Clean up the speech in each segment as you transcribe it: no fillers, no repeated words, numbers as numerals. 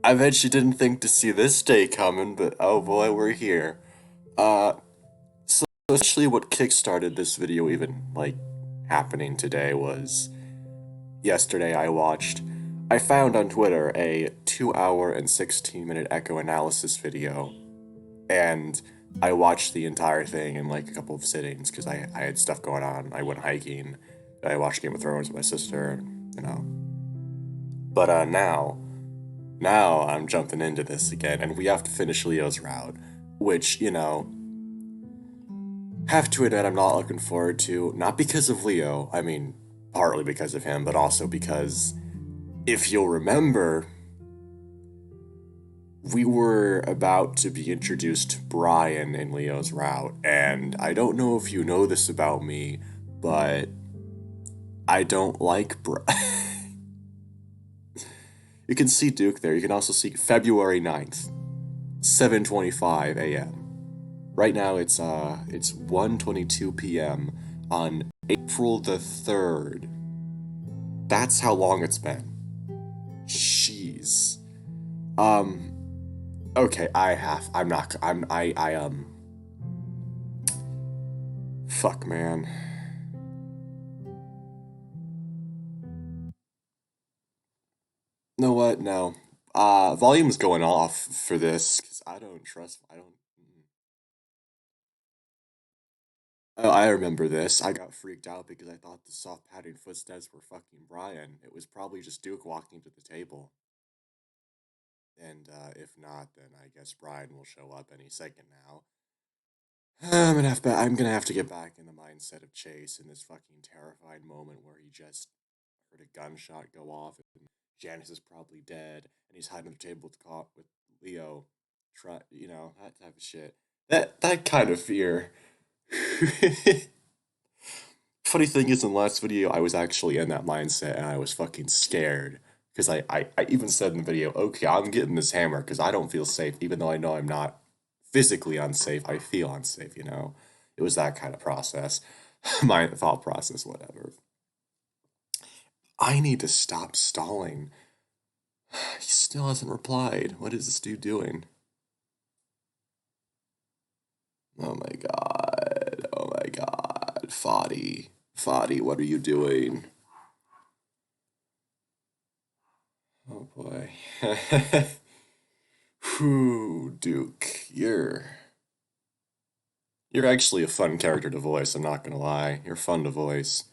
I bet you didn't think to see this day coming, but oh boy, we're here. Uh, so essentially what kickstarted this video even, like, happening today was yesterday I found on Twitter a 2 hour and 16-minute Echo analysis video, and I watched the entire thing in like a couple of sittings because I had stuff going on. I went hiking, I watched Game of Thrones with my sister, you know. But now I'm jumping into this again, and we have to finish Leo's route, which, have to admit I'm not looking forward to. Not because of Leo, I mean, partly because of him, but also because, if you'll remember, we were about to be introduced to Brian in Leo's route, and I don't know if you know this about me, but I don't like Brian. You can see Duke there. You can also see February 9th, 7:25 a.m. Right now it's 1:22 p.m. on April the 3rd. That's how long it's been. Jeez. Um okay, I'm not I fuck man. Know what? No. Volume's going off for this cuz I don't I remember this. I got freaked out because I thought the soft padding footsteps were fucking Brian. It was probably just Duke walking to the table. And if not, then I guess Brian will show up any second now. I'm gonna have to get back in the mindset of Chase in this fucking terrified moment where he just heard a gunshot go off and Janice is probably dead and he's hiding at the table with Leo. That type of shit. That kind of fear. Funny thing is, in the last video, I was actually in that mindset and I was fucking scared. Because I even said in the video, okay, I'm getting this hammer because I don't feel safe, even though I know I'm not physically unsafe, I feel unsafe, you know? It was that kind of process. My thought process, whatever. I need to stop stalling. He still hasn't replied. What is this dude doing? Oh my god. Oh my god. Foddy. Foddy, what are you doing? Oh boy. Whew, Duke. You're actually a fun character to voice, I'm not gonna lie. You're fun to voice.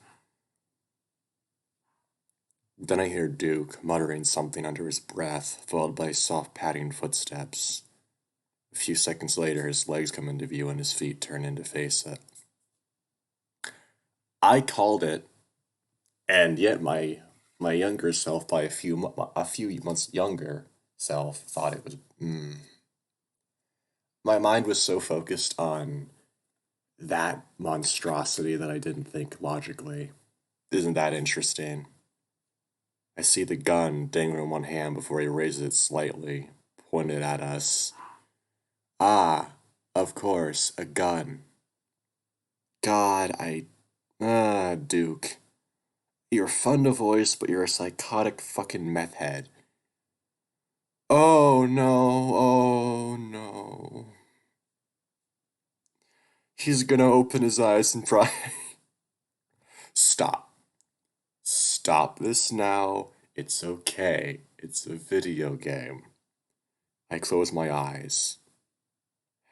Then I hear Duke muttering something under his breath, followed by soft padding footsteps. A few seconds later, his legs come into view and his feet turn in to face it. I called it, and yet my younger self, by a few months younger self, thought it was. My mind was so focused on that monstrosity that I didn't think logically. Isn't that interesting? I see the gun dangling in one hand before he raises it slightly, pointed at us. Ah, of course, a gun. God, Duke. You're fun to voice, but you're a psychotic fucking meth head. Oh no, oh no. He's gonna open his eyes and pry. Stop. Stop this now. It's okay. It's a video game. I close my eyes.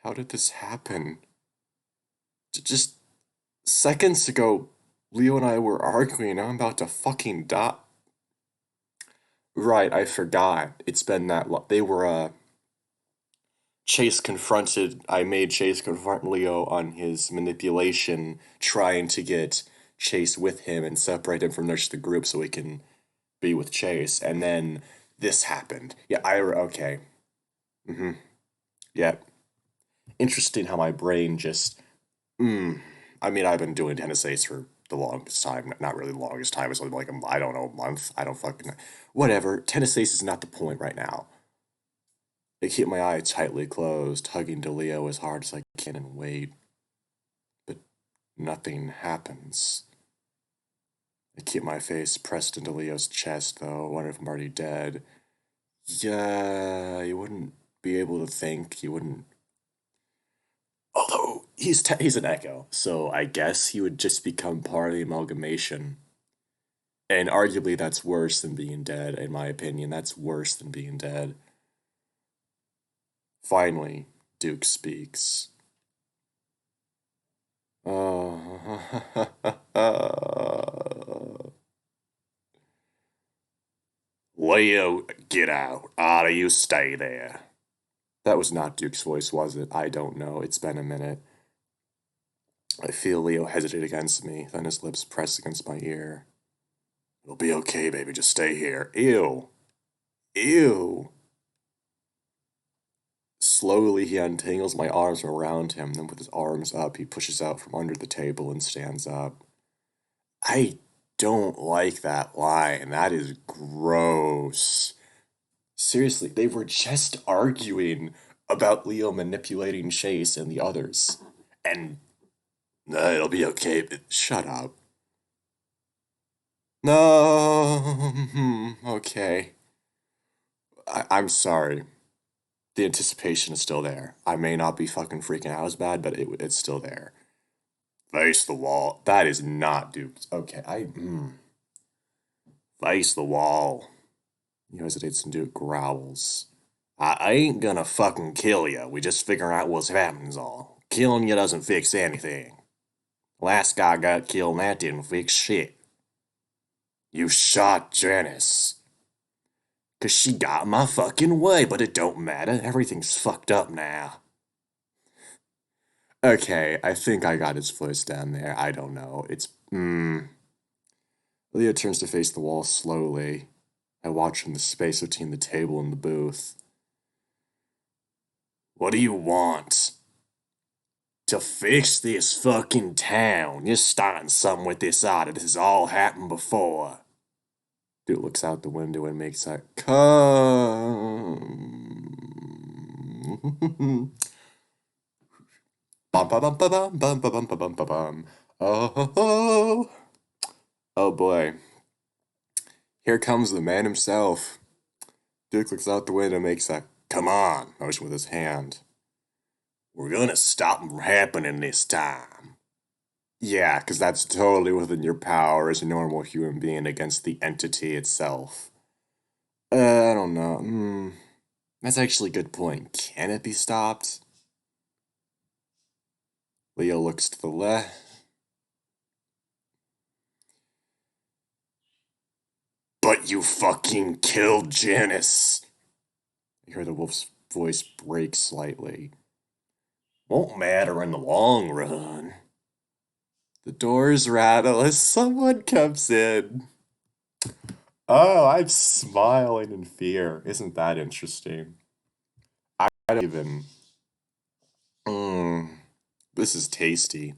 How did this happen? Just seconds ago, Leo and I were arguing. I'm about to fucking die. Right, I forgot. It's been that long. I made Chase confront Leo on his manipulation, trying to get Chase with him and separate him from the rest of the group so he can be with Chase. And then this happened. Yeah, okay. Mm-hmm. Yeah. Interesting how my brain just, I mean, I've been doing tennis ace for the longest time. Not really the longest time. It's only like, I don't know, a month. I don't fucking, whatever. Tennis ace is not the point right now. I keep my eye tightly closed, hugging DeLeo as hard as I can and wait. But nothing happens. I keep my face pressed into Leo's chest, though. I wonder if I'm already dead. Yeah, you wouldn't be able to think. You wouldn't. Although he's an echo, so I guess he would just become part of the amalgamation. And arguably, that's worse than being dead, in my opinion. That's worse than being dead. Finally, Duke speaks. Leo, get out. Outta you stay there. That was not Duke's voice, was it? I don't know. It's been a minute. I feel Leo hesitate against me, then his lips press against my ear. It'll be okay, baby. Just stay here. Ew. Ew. Slowly, he untangles my arms from around him, then with his arms up, he pushes out from under the table and stands up. I don't like that line. That is gross. Seriously, they were just arguing about Leo manipulating Chase and the others. And it'll be okay. Shut up. No. Okay. I'm sorry. The anticipation is still there. I may not be fucking freaking out as bad, but it's still there. Face the wall. That is not Duke's. Okay, Face the wall. He hesitates and Duke growls. I ain't gonna fucking kill you. We just figure out what's happening's all. Killing you doesn't fix anything. Last guy got killed and that didn't fix shit. You shot Janice. 'Cause she got in my fucking way, but it don't matter. Everything's fucked up now. Okay, I think I got his voice down there. I don't know. Leo turns to face the wall slowly. I watch from the space between the table and the booth. What do you want? To fix this fucking town. You're starting something with this audit. This has all happened before. Dude looks out the window and makes that come. Bum bum bum bum bum bum bum bum bum bum. Oh, oh boy. Here comes the man himself. Duke looks out the window and makes a come on motion with his hand. We're gonna stop them from happening this time. Yeah, because that's totally within your power as a normal human being against the entity itself. I don't know. That's actually a good point. Can it be stopped? Leo looks to the left. But you fucking killed Janice. I hear the wolf's voice break slightly. Won't matter in the long run. The doors rattle as someone comes in. Oh, I'm smiling in fear. Isn't that interesting? I don't even. This is tasty.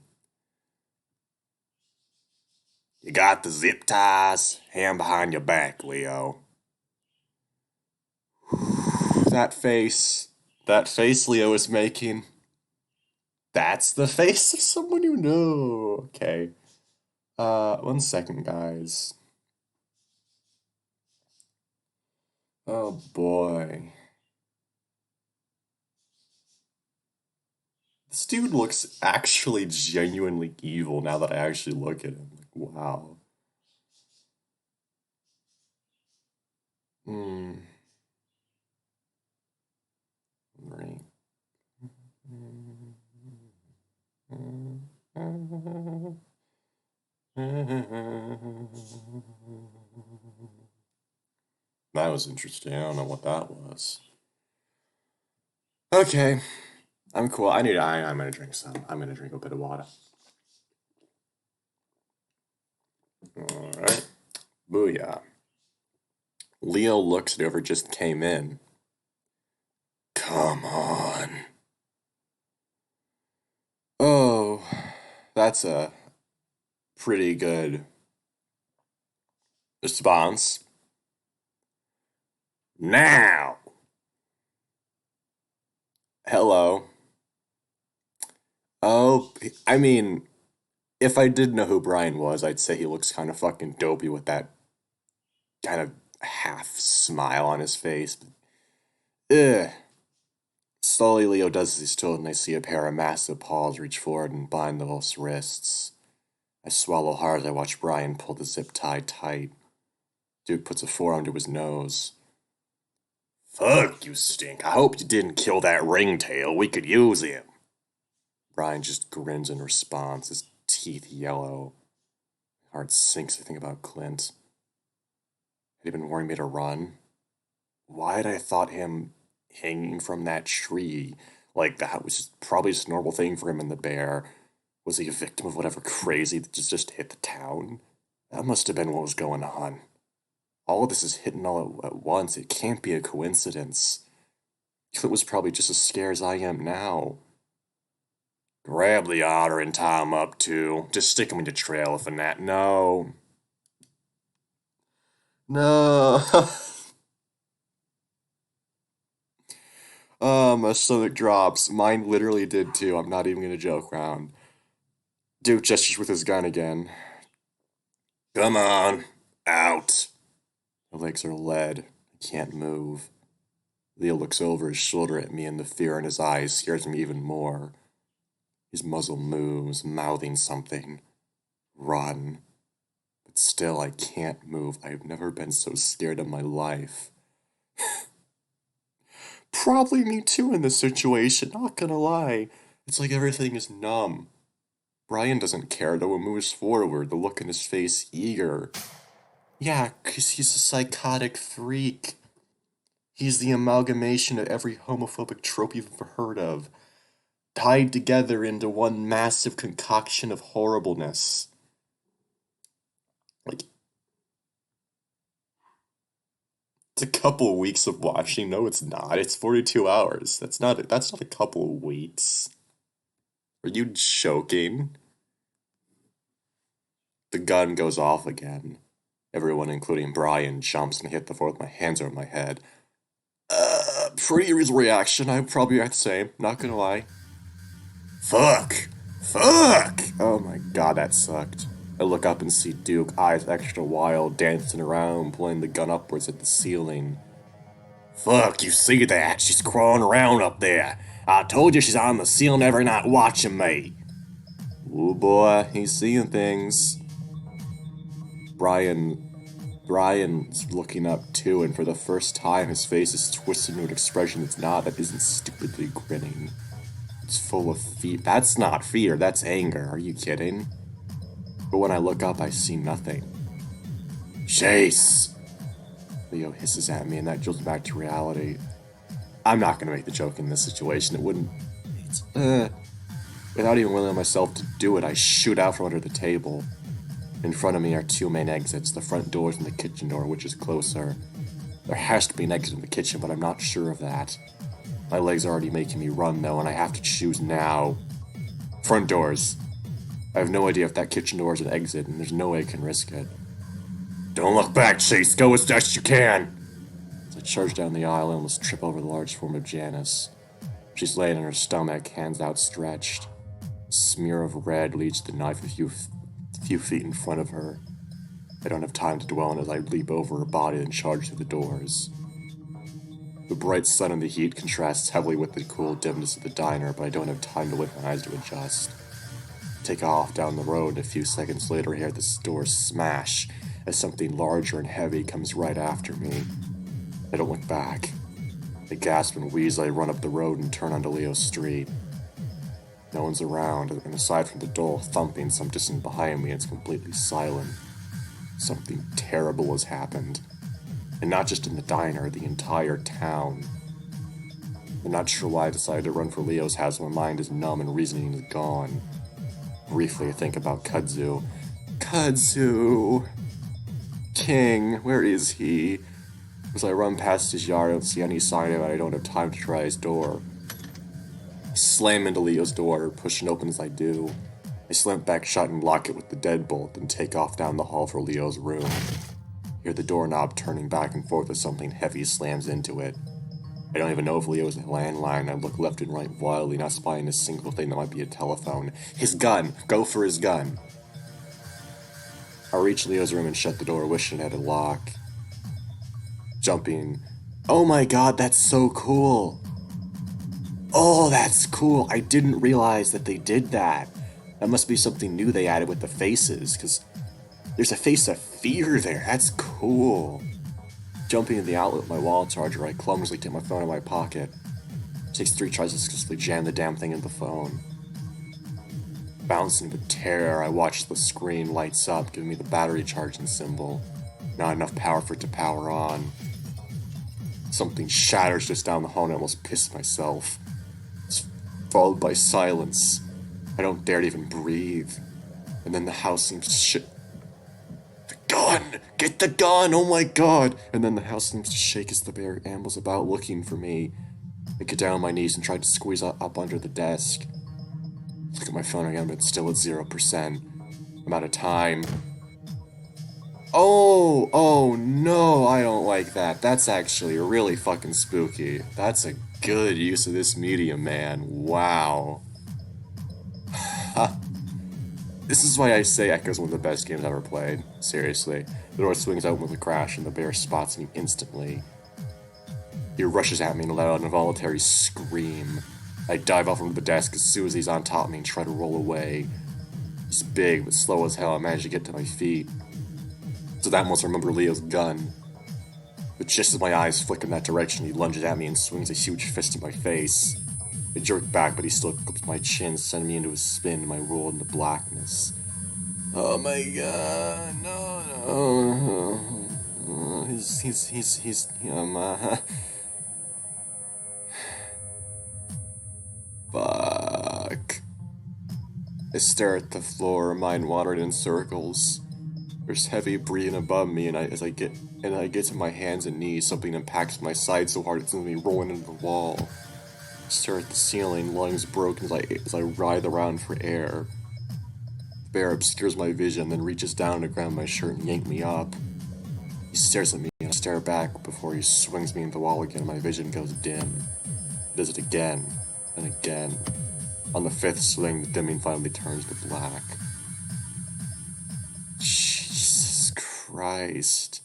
You got the zip ties, hand behind your back, Leo. That face Leo is making. That's the face of someone you know. Okay. 1 second, guys. Oh boy. This dude looks actually genuinely evil now that I actually look at him. Like, wow. Right. That was interesting. I don't know what that was. Okay. I'm cool. I'm gonna drink some. I'm gonna drink a bit of water. Alright. Booyah. Leo looks at whoever just came in. Come on. Oh, that's a pretty good response. Now! Hello. Oh, I mean, if I did know who Brian was, I'd say he looks kind of fucking dopey with that kind of half smile on his face. Ugh. Slowly, Leo does as he's told, and I see a pair of massive paws reach forward and bind Leo's wrists. I swallow hard as I watch Brian pull the zip tie tight. Duke puts a forearm to his nose. Fuck, you stink. I hope you didn't kill that ringtail. We could use him. Brian just grins in response, his teeth yellow. My heart sinks to think about Clint. Had he been warning me to run? Why had I thought him hanging from that tree like that was probably just a normal thing for him and the bear? Was he a victim of whatever crazy that just hit the town? That must have been what was going on. All of this is hitting all at once. It can't be a coincidence. Clint was probably just as scared as I am now. Grab the otter and tie him up, too. Just stick him in the trail if a gnat. No. No. Oh, my stomach drops. Mine literally did too. I'm not even gonna joke around. Duke gestures with his gun again. Come on. Out. My legs are lead. I can't move. Leo looks over his shoulder at me, and the fear in his eyes scares me even more. His muzzle moves, mouthing something. Run. But still, I can't move. I've never been so scared in my life. Probably me too in this situation, not gonna lie. It's like everything is numb. Brian doesn't care though, and moves forward, the look in his face eager. Yeah, 'cause he's a psychotic freak. He's the amalgamation of every homophobic trope you've ever heard of, tied together into one massive concoction of horribleness. Like, it's a couple of weeks of watching. No, it's not. It's 42 hours. That's not a couple of weeks. Are you joking? The gun goes off again. Everyone, including Brian, jumps and hit the floor with my hands over my head. Pretty reasonable reaction. I'd probably react the same. Not gonna lie. Fuck! Fuck! Oh my god, that sucked. I look up and see Duke, eyes extra wild, dancing around, pointing the gun upwards at the ceiling. Fuck, you see that? She's crawling around up there. I told you she's on the ceiling every night watching me. Ooh boy, he's seeing things. Brian's looking up too, and for the first time his face is twisted into an expression that isn't stupidly grinning. It's full of fear. That's not fear, that's anger. Are you kidding? But when I look up, I see nothing. Chase! Leo hisses at me, and that jolts back to reality. I'm not gonna make the joke in this situation. It wouldn't. Without even willing myself to do it, I shoot out from under the table. In front of me are two main exits, the front doors and the kitchen door, which is closer. There has to be an exit in the kitchen, but I'm not sure of that. My legs are already making me run, though, and I have to choose now. Front doors. I have no idea if that kitchen door is an exit, and there's no way I can risk it. Don't look back, Chase. Go as best you can. As I charge down the aisle, I almost trip over the large form of Janice. She's laying on her stomach, hands outstretched. A smear of red leads the knife a few feet in front of her. I don't have time to dwell on it as I leap over her body and charge through the doors. The bright sun and the heat contrasts heavily with the cool dimness of the diner, but I don't have time to wait my eyes to adjust. I take off down the road, and a few seconds later I hear the door smash as something larger and heavy comes right after me. I don't look back. I gasp and wheeze as I run up the road and turn onto Leo Street. No one's around, and aside from the dull thumping some distance behind me, it's completely silent. Something terrible has happened. And not just in the diner, the entire town. I'm not sure why I decided to run for Leo's house when my mind is numb and reasoning is gone. Briefly, I think about Kudzu. Kudzu! King, where is he? As I run past his yard, I don't see any sign of it. I don't have time to try his door. I slam into Leo's door, pushing open as I do. I slam back shut and lock it with the deadbolt, then take off down the hall for Leo's room. I hear the doorknob turning back and forth as something heavy slams into it. I don't even know if Leo's a landline. I look left and right wildly, not spying a single thing that might be a telephone. His gun! Go for his gun! I reach Leo's room and shut the door, wishing it had a lock. Jumping Oh my god, that's so cool. Oh, that's cool. I didn't realize that they did that. That must be something new they added with the faces, because there's a face of fear there. That's cool. Jumping in the outlet with my wall charger, I clumsily get my phone out of my pocket. It takes 3 tries to successfully jam the damn thing in the phone. Bouncing with terror, I watch the screen lights up, giving me the battery charging symbol. Not enough power for it to power on. Something shatters just down the hall and I almost piss myself. It's followed by silence. I don't dare to even breathe. And then the house seems to The gun! Get the gun! Oh my god! And then the house seems to shake as the bear ambles about looking for me. I get down on my knees and try to squeeze up under the desk. Look at my phone again, but it's still at 0%. I'm out of time. Oh no, I don't like that. That's actually really fucking spooky. That's a good use of this medium, man. Wow. This is why I say Echo's one of the best games I've ever played. Seriously. The door swings open with a crash and the bear spots me instantly. He rushes at me and let out an involuntary scream. I dive off from the desk as soon as he's on top of me and try to roll away. He's big but slow as hell. I manage to get to my feet. So that must remember Leo's gun. But just as my eyes flick in that direction, he lunges at me and swings a huge fist in my face. I jerk back, but he still clips my chin, sending me into a spin and I roll into blackness. Oh my god, no, no. He's, fuck. I stare at the floor, mind wandering in circles. There's heavy breathing above me, and I get to my hands and knees, something impacts my side so hard it sends me rolling into the wall. I stare at the ceiling, lungs broken as I writhe around for air. The bear obscures my vision, then reaches down to grab my shirt and yank me up. He stares at me, and I stare back before he swings me into the wall again, and my vision goes dim. He does it again, and again. On the 5th swing, the dimming finally turns to black. Jesus Christ.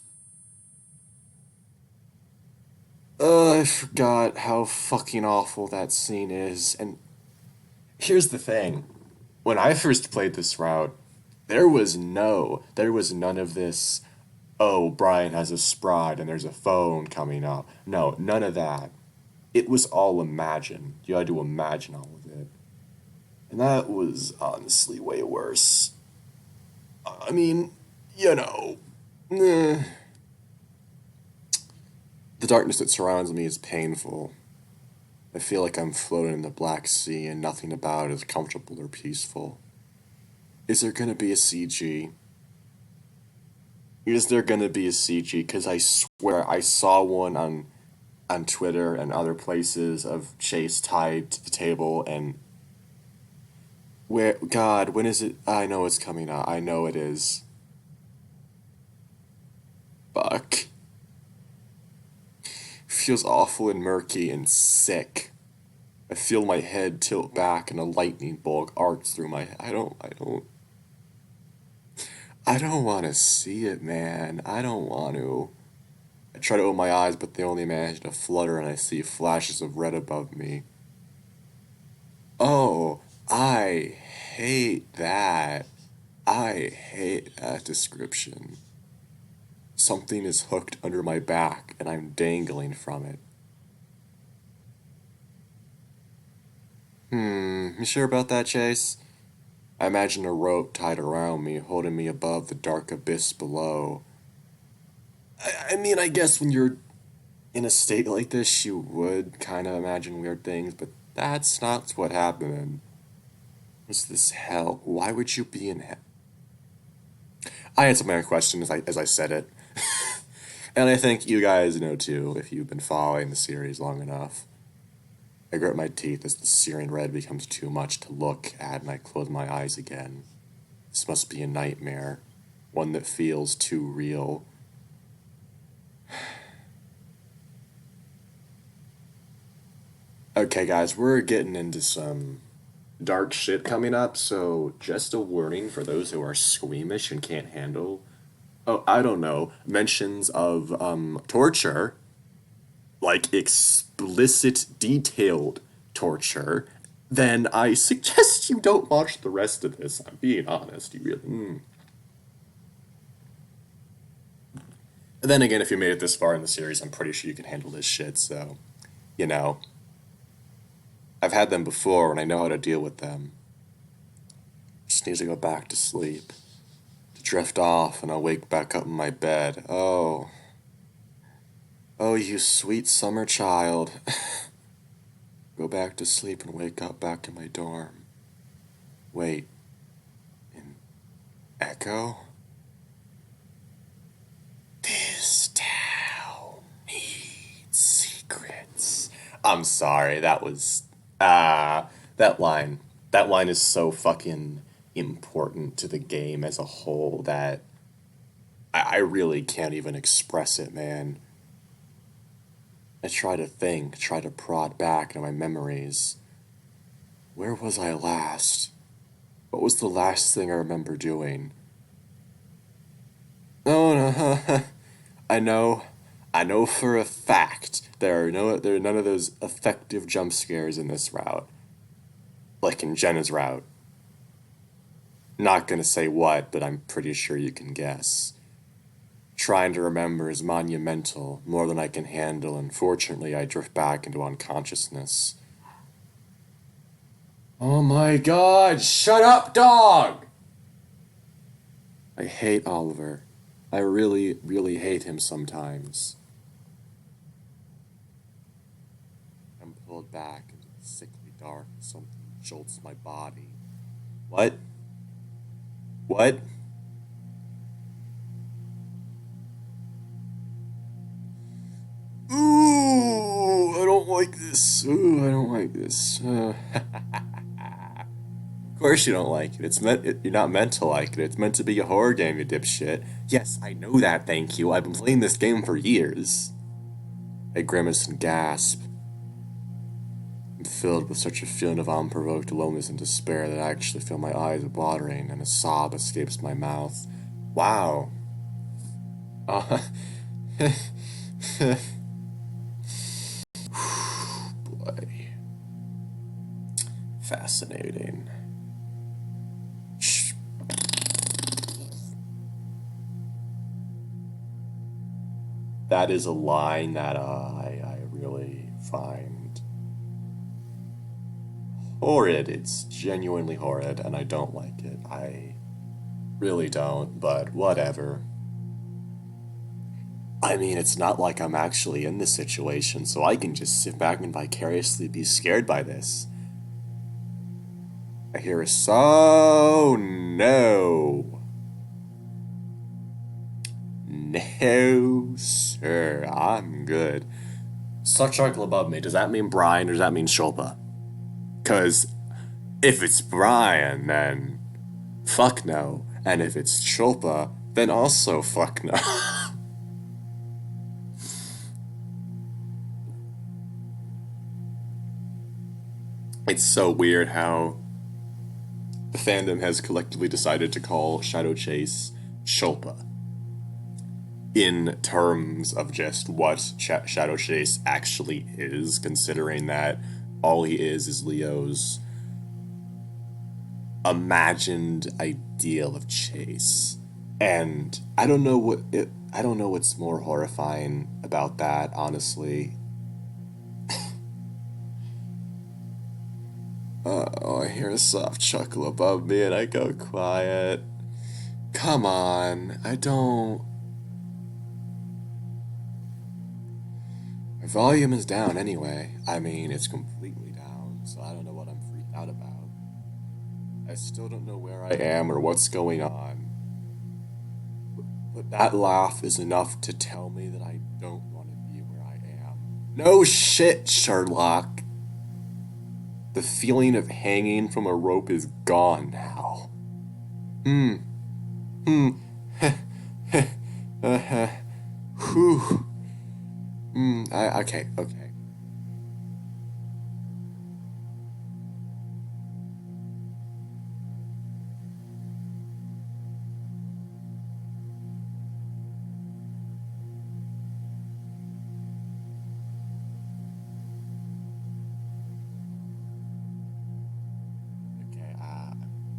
I forgot how fucking awful that scene is. And here's the thing. When I first played this route, there was none of this, oh, Brian has a sprite and there's a phone coming up. No, none of that. It was all imagined. You had to imagine all of it. And that was honestly way worse. I mean, you know. eh. The darkness that surrounds me is painful. I feel like I'm floating in the Black Sea and nothing about it is comfortable or peaceful. Is there gonna be a CG? Is there gonna be a CG? Because I swear I saw one on Twitter and other places of Chase tied to the table and God, when is it? I know it's coming out. I know it is. Fuck. Feels awful and murky and sick. I feel my head tilt back and a lightning bolt arcs through my head. I don't want to see it, man. I don't want to. I try to open my eyes, but they only manage to flutter and I see flashes of red above me. Oh, I hate that. I hate that description. Something is hooked under my back and I'm dangling from it. You sure about that, Chase? I imagine a rope tied around me, holding me above the dark abyss below. I mean, I guess when you're in a state like this, you would kind of imagine weird things, but that's not what happened. What's this hell? Why would you be in hell? I answered my own question as I said it. And I think you guys know too, if you've been following the series long enough. I grit my teeth as the searing red becomes too much to look at and I close my eyes again. This must be a nightmare, one that feels too real. Okay, guys, we're getting into some dark shit coming up, so just a warning for those who are squeamish and can't handle, oh, I don't know, mentions of torture. like explicit, detailed torture, then I suggest you don't watch the rest of this. I'm being honest. You really. And then again, if you made it this far in the series, I'm pretty sure you can handle this shit. So, you know, I've had them before, and I know how to deal with them. Just need to go back to sleep, to drift off, and I'll wake back up in my bed. Oh, oh, you sweet summer child. Go back to sleep and wake up back in my dorm. Wait, in Echo? This town needs secrets. I'm sorry, that was that line. That line is so fucking important to the game as a whole that I really can't even express it, man. I try to think, try to prod back into my memories. Where was I last? What was the last thing I remember doing? Oh no, I know for a fact there are none of those effective jump scares in this route, like in Jenna's route. Not gonna say what, but I'm pretty sure you can guess. Trying to remember is monumental, more than I can handle, and fortunately I drift back into unconsciousness. Oh my god, shut up, dog! I hate Oliver. I really, really hate him sometimes. I'm pulled back into the sickly dark, and something jolts my body. What? What? Ooh, I don't like this. Ooh, I don't like this. Of course you don't like it. You're not meant to like it. It's meant to be a horror game, you dipshit. Yes, I know that, thank you. I've been playing this game for years. I grimace and gasp. I'm filled with such a feeling of unprovoked loneliness and despair that I actually feel my eyes watering and a sob escapes my mouth. Wow. Uh, boy. Fascinating. That is a line that I really find horrid. It's genuinely horrid, and I don't like it. I really don't, but whatever. I mean, it's not like I'm actually in this situation, so I can just sit back and vicariously be scared by this. I hear a so no. No, sir, I'm good. Suck chuckle above me. Does that mean Brian or does that mean Shulpa? Because if it's Brian, then fuck no. And if it's Shulpa, then also fuck no. It's so weird how the fandom has collectively decided to call Shadow Chase Shulpa in terms of just what Shadow Chase actually is, considering that all he is Leo's imagined ideal of Chase. And I don't know what's more horrifying about that, honestly. Oh, I hear a soft chuckle above me and I go quiet. Come on, I don't. My volume is down anyway. I mean, it's completely down, so I don't know what I'm freaked out about. I still don't know where I am or what's going on. But that laugh is enough to tell me that I don't want to be where I am. No shit, Sherlock. The feeling of hanging from a rope is gone now. Hmm. Hmm. Whew. Okay, okay.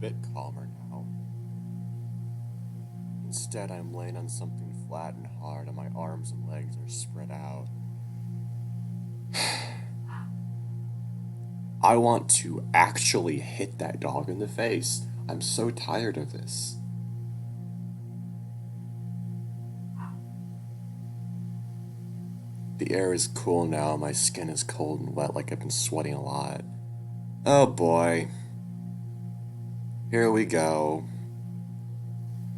bit calmer now. Instead, I'm laying on something flat and hard, and my arms and legs are spread out. I want to actually hit that dog in the face. I'm so tired of this. The air is cool now, my skin is cold and wet like I've been sweating a lot. Oh boy. Here we go.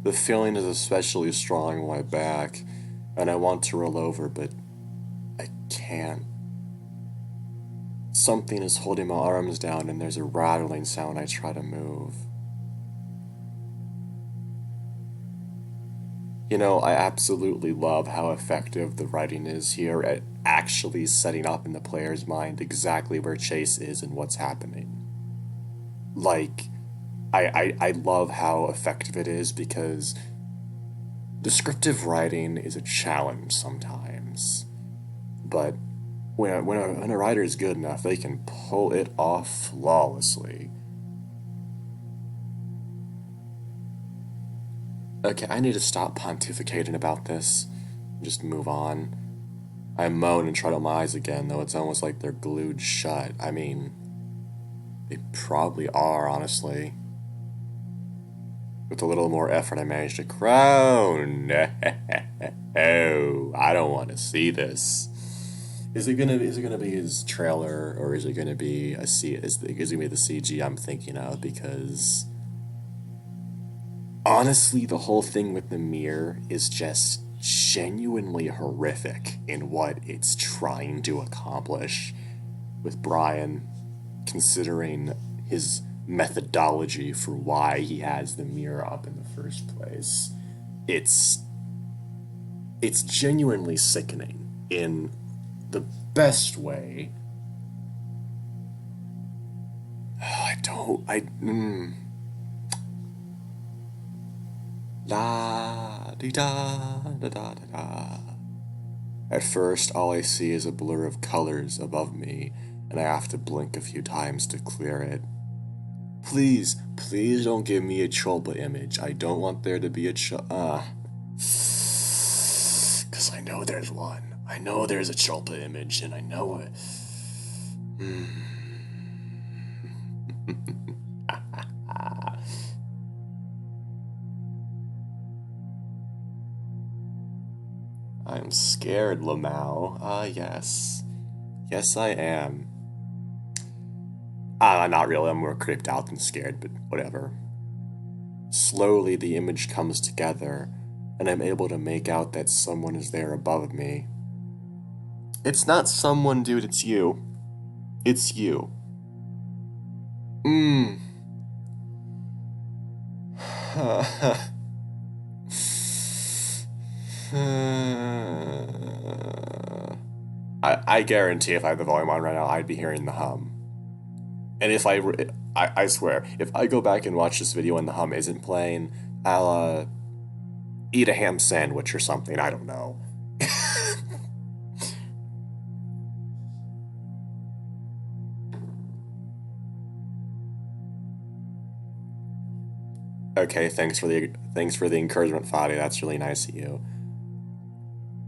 The feeling is especially strong on my back, and I want to roll over, but I can't. Something is holding my arms down and there's a rattling sound when I try to move. You know, I absolutely love how effective the writing is here at actually setting up in the player's mind exactly where Chase is and what's happening. Like, I love how effective it is because descriptive writing is a challenge sometimes. But when a writer is good enough, they can pull it off flawlessly. Okay, I need to stop pontificating about this. Just move on. I moan and try to open my eyes again, though it's almost like they're glued shut. I mean, they probably are, honestly. With a little more effort, I managed to crown. Oh, I don't want to see this. Is it gonna be his trailer, or is it gonna be is it gonna be the CG I'm thinking of? Because honestly, the whole thing with the mirror is just genuinely horrific in what it's trying to accomplish with Brian, considering his methodology for why he has the mirror up in the first place. It's genuinely sickening in the best way. La di da da da da da. At first, all I see is a blur of colors above me, and I have to blink a few times to clear it. Please, please don't give me a Cholpa image. I don't want there to be a because I know there's one. I know there's a Cholpa image, and I know it. I'm scared, Lamau. Yes. Yes, I am. Not really. I'm more creeped out than scared, but whatever. Slowly, the image comes together, and I'm able to make out that someone is there above me. It's not someone, dude, it's you. It's you. I guarantee if I had the volume on right now, I'd be hearing the hum. And if I swear, if I go back and watch this video and the hum isn't playing, I'll eat a ham sandwich or something. I don't know. Okay, thanks for the encouragement, Fadi. That's really nice of you.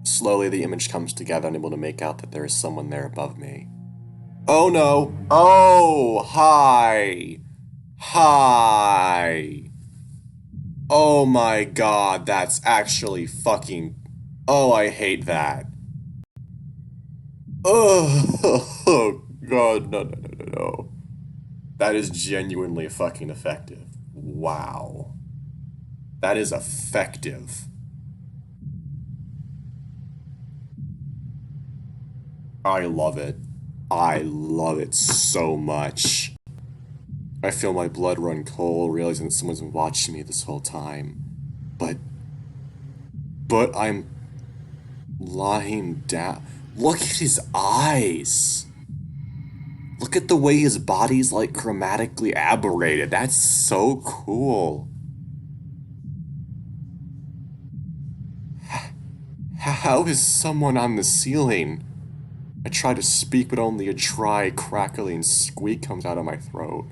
Slowly, the image comes together, and I'm able to make out that there is someone there above me. Oh no! Oh, hi! Hi! Oh my god, that's actually fucking... Oh, I hate that. Oh god, no. That is genuinely fucking effective. Wow. That is effective. I love it. I love it so much. I feel my blood run cold, realizing that someone's been watching me this whole time. But I'm lying down. Look at his eyes. Look at the way his body's like chromatically aberrated. That's so cool. How is someone on the ceiling? I try to speak, but only a dry, crackling squeak comes out of my throat.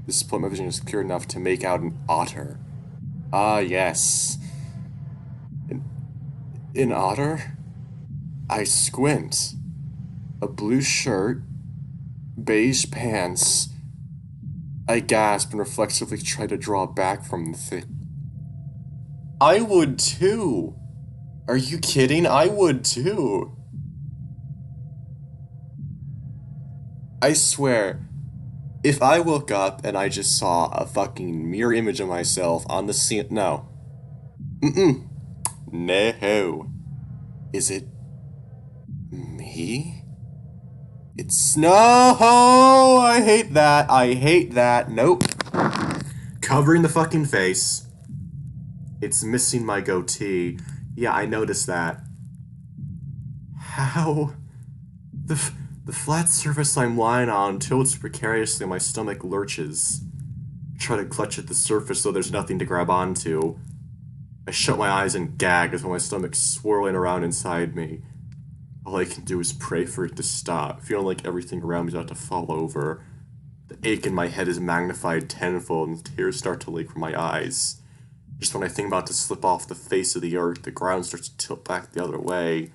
This point my vision is clear enough to make out an otter. Ah, yes. An otter? I squint. A blue shirt, beige pants. I gasp and reflexively try to draw back from the thing. I would too! Are you kidding? I would too! I swear, if I woke up and I just saw a fucking mirror image of myself on the ceiling. No. Mm-mm. No. Is it me? It's no! I hate that. I hate that. Nope. Covering the fucking face. It's missing my goatee. Yeah, I noticed that. How? The flat surface I'm lying on tilts precariously and my stomach lurches. I try to clutch at the surface so there's nothing to grab onto. I shut my eyes and gag as my stomach's swirling around inside me. All I can do is pray for it to stop, feeling like everything around me is about to fall over. The ache in my head is magnified tenfold and tears start to leak from my eyes. Just when I think about to slip off the face of the earth, the ground starts to tilt back the other way.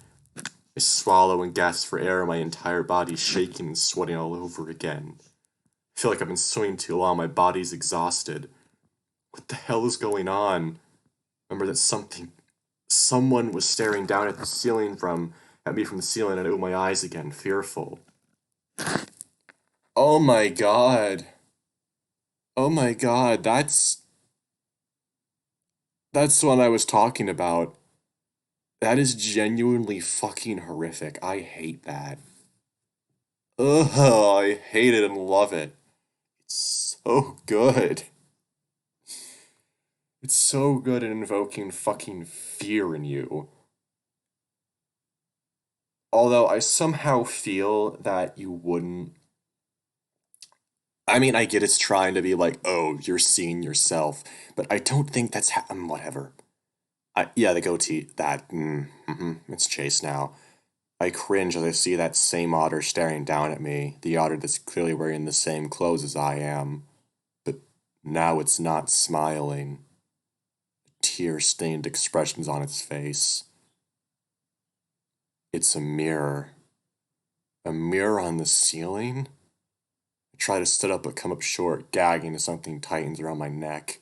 I swallow and gasp for air, my entire body shaking and sweating all over again. I feel like I've been swimming too long, my body's exhausted. What the hell is going on? Remember that someone was staring down at me from the ceiling, and I opened my eyes again, fearful. Oh my god. Oh my god, that's the one I was talking about. That is genuinely fucking horrific. I hate that. Ugh, I hate it and love it. It's so good. It's so good at invoking fucking fear in you. Although I somehow feel that you wouldn't. I mean, I get it's trying to be like, oh, you're seeing yourself, but I don't think that's whatever. Yeah, the goatee, it's Chase now. I cringe as I see that same otter staring down at me, the otter that's clearly wearing the same clothes as I am. But now it's not smiling. Tear-stained expressions on its face. It's a mirror. A mirror on the ceiling? I try to sit up but come up short, gagging as something tightens around my neck.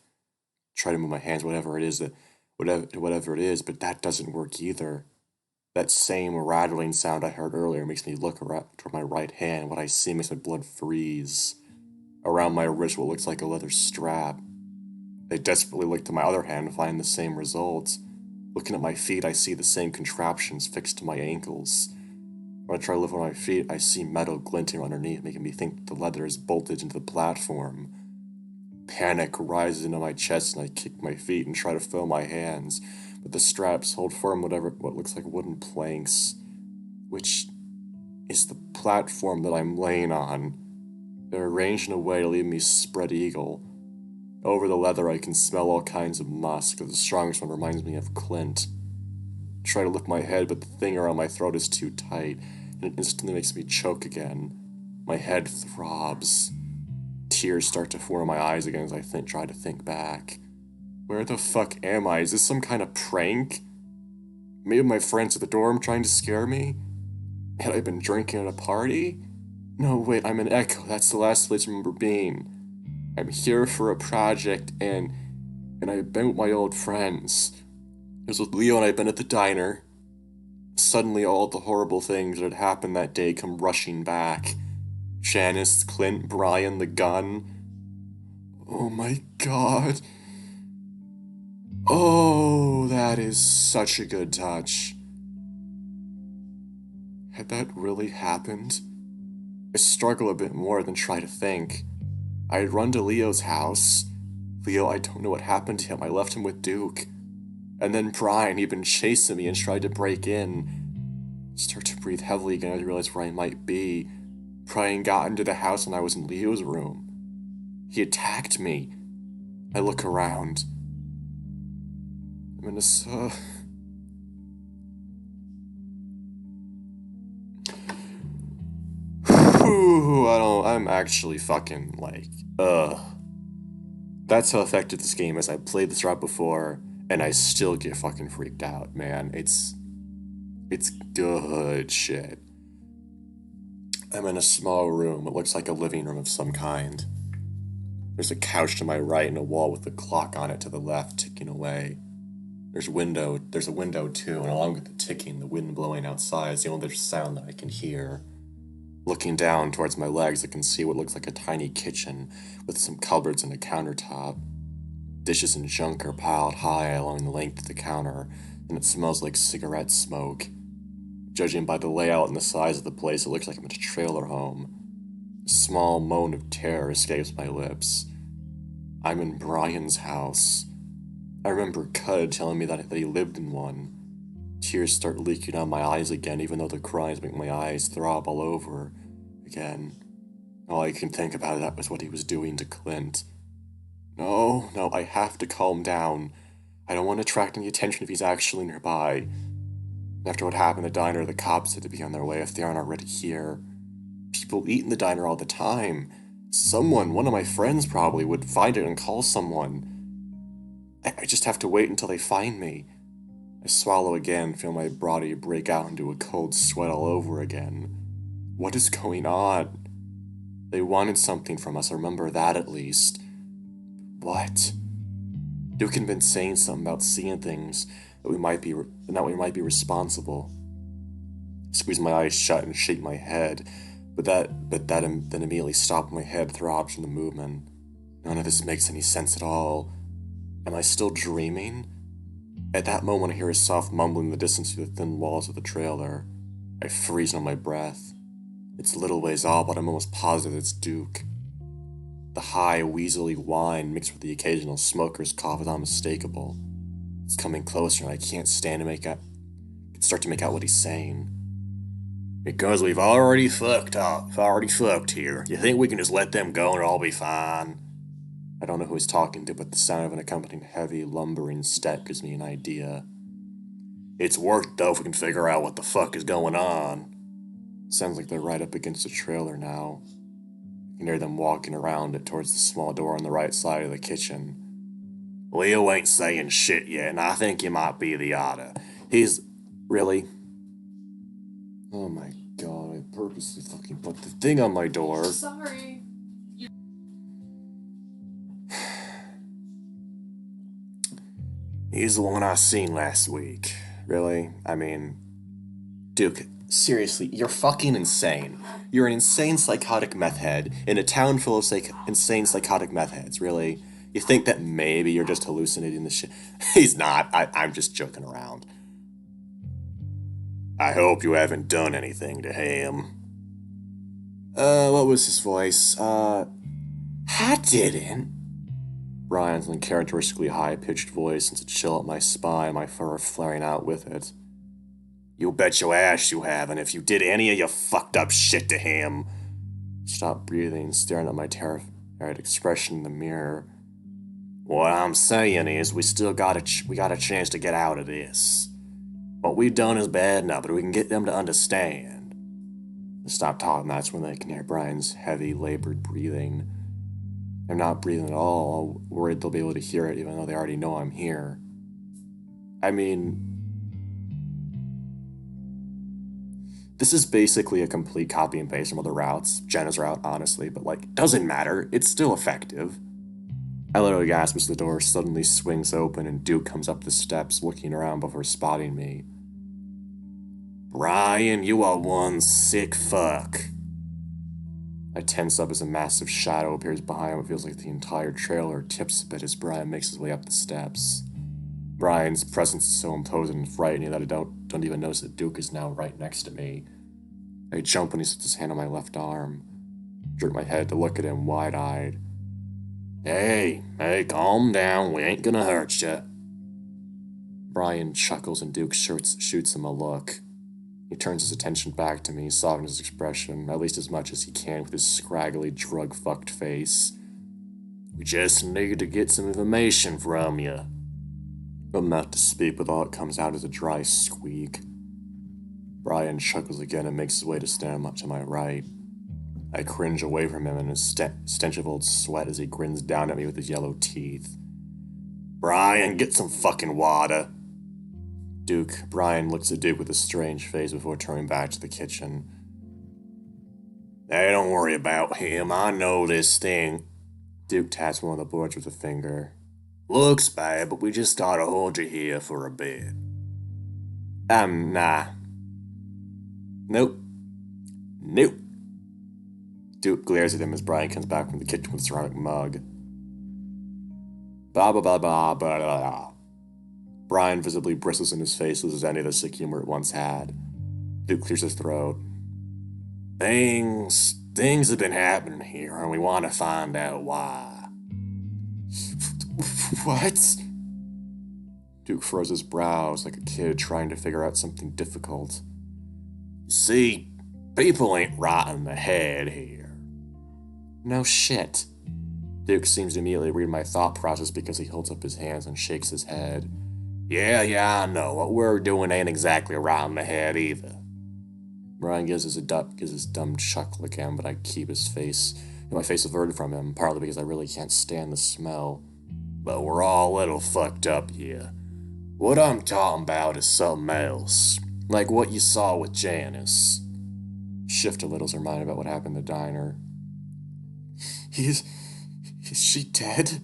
Try to move my hands, whatever it is, but that doesn't work either. That same rattling sound I heard earlier makes me look around toward my right hand. What I see makes my blood freeze. Around my wrist, what looks like a leather strap. I desperately look to my other hand to find the same results. Looking at my feet, I see the same contraptions fixed to my ankles. When I try to lift my feet, I see metal glinting underneath, making me think the leather is bolted into the platform. Panic rises into my chest and I kick my feet and try to fill my hands, but the straps hold firm what looks like wooden planks, which is the platform that I'm laying on. They're arranged in a way to leave me spread eagle. Over the leather I can smell all kinds of musk, but the strongest one reminds me of Clint. I try to lift my head, but the thing around my throat is too tight, and it instantly makes me choke again. My head throbs. Tears start to form in my eyes again as I try to think back. Where the fuck am I? Is this some kind of prank? Maybe my friends at the dorm trying to scare me? Had I been drinking at a party? No, wait, I'm in Echo. That's the last place I remember being. I'm here for a project, and I've been with my old friends. It was with Leo and I've been at the diner. Suddenly all the horrible things that had happened that day come rushing back. Janice, Clint, Brian, the gun. Oh my god. Oh, that is such a good touch. Had that really happened? I struggle a bit more than try to think. I had run to Leo's house. Leo, I don't know what happened to him. I left him with Duke. And then Brian, he'd been chasing me and tried to break in. I start to breathe heavily again as I realize where I might be. Brian got into the house when I was in Leo's room. He attacked me. I look around. I'm in a I'm actually fucking like, That's how effective this game is. I played this route before, and I still get fucking freaked out, man. It's good shit. I'm in a small room. It looks like a living room of some kind. There's a couch to my right and a wall with a clock on it to the left ticking away. There's a window too, and along with the ticking, the wind blowing outside is the only other sound that I can hear. Looking down towards my legs, I can see what looks like a tiny kitchen with some cupboards and a countertop. Dishes and junk are piled high along the length of the counter, and it smells like cigarette smoke. Judging by the layout and the size of the place, it looks like I'm at a trailer home. A small moan of terror escapes my lips. I'm in Brian's house. I remember Cud telling me that he lived in one. Tears start leaking out my eyes again, even though the cries make my eyes throb all over again. All I can think about that was what he was doing to Clint. No, I have to calm down. I don't want to attract any attention if he's actually nearby. After what happened in the diner, the cops had to be on their way if they aren't already here. People eat in the diner all the time. Someone, one of my friends probably, would find it and call someone. I just have to wait until they find me. I swallow again, feel my body break out into a cold sweat all over again. What is going on? They wanted something from us, I remember that at least. What? Duke had been saying something about seeing things that we might be responsible. I squeeze my eyes shut and shake my head, but that then immediately stopped my head throbs from the movement. None of this makes any sense at all. Am I still dreaming? At that moment, I hear a soft mumbling in the distance through the thin walls of the trailer. I freeze on my breath. It's a little ways off, but I'm almost positive it's Duke. The high, weaselly whine mixed with the occasional smoker's cough is unmistakable. It's coming closer, and I can't start to make out what he's saying. Because we've already fucked here. You think we can just let them go and it'll all be fine? I don't know who he's talking to, but the sound of an accompanying heavy, lumbering step gives me an idea. It's worked, though, if we can figure out what the fuck is going on. Sounds like they're right up against the trailer now. I can hear them walking around it towards the small door on the right side of the kitchen. Leo ain't saying shit yet, and I think he might be the otter. He's... Really? Oh my god, I purposely fucking put the thing on my door. Sorry. He's the one I seen last week. Really? I mean... Duke, seriously, you're fucking insane. You're an insane psychotic meth head in a town full of insane psychotic meth heads, really? You think that maybe you're just hallucinating this shit? He's not. I'm just joking around. I hope you haven't done anything to him. What was his voice? I didn't. Brian's uncharacteristically high-pitched voice sends a chill up my spine, my fur flaring out with it. You bet your ass you haven't if you did any of your fucked up shit to him. Stop breathing, staring at my terrified expression in the mirror. What I'm saying is we got a chance to get out of this. What we've done is bad enough, but we can get them to understand. I stop talking, that's when they can hear Brian's heavy, labored breathing. I'm not breathing at all, worried they'll be able to hear it even though they already know I'm here. I mean... This is basically a complete copy and paste from other routes, Jenna's route, honestly, but doesn't matter, it's still effective. I literally gasp as the door suddenly swings open and Duke comes up the steps looking around before spotting me. Brian, you are one sick fuck. I tense up as a massive shadow appears behind what feels like the entire trailer tips a bit as Brian makes his way up the steps. Brian's presence is so imposing and frightening that I don't even notice that Duke is now right next to me. I jump when he sets his hand on my left arm. Jerk my head to look at him wide-eyed. Hey, calm down, we ain't gonna hurt ya. Brian chuckles and Duke shoots him a look. He turns his attention back to me, softening his expression, at least as much as he can with his scraggly, drug-fucked face. We just need to get some information from you. I'm about to speak, but all that comes out is a dry squeak. Brian chuckles again and makes his way to stand up to my right. I cringe away from him in a stench of old sweat as he grins down at me with his yellow teeth. Brian, get some fucking water. Brian looks at Duke with a strange face before turning back to the kitchen. Hey, don't worry about him. I know this thing. Duke taps one of the boards with a finger. Looks bad, but we just gotta hold you here for a bit. Nah. Nope. Duke glares at him as Brian comes back from the kitchen with a ceramic mug. Blah, blah, blah, blah, blah, blah, blah. Brian visibly bristles in his face, loses any of the sick humor it once had. Duke clears his throat. Things have been happening here, and we want to find out why. What? Duke froze his brows like a kid trying to figure out something difficult. You see, people ain't right in the head here. No shit. Duke seems to immediately read my thought process because he holds up his hands and shakes his head. Yeah, I know. What we're doing ain't exactly right in the head either. Brian gives his dumb chuckle again, but I keep my face averted from him, partly because I really can't stand the smell. But we're all a little fucked up here. What I'm talking about is something else. Like what you saw with Janice. Shift a little's her mind about what happened in the diner. Is she dead?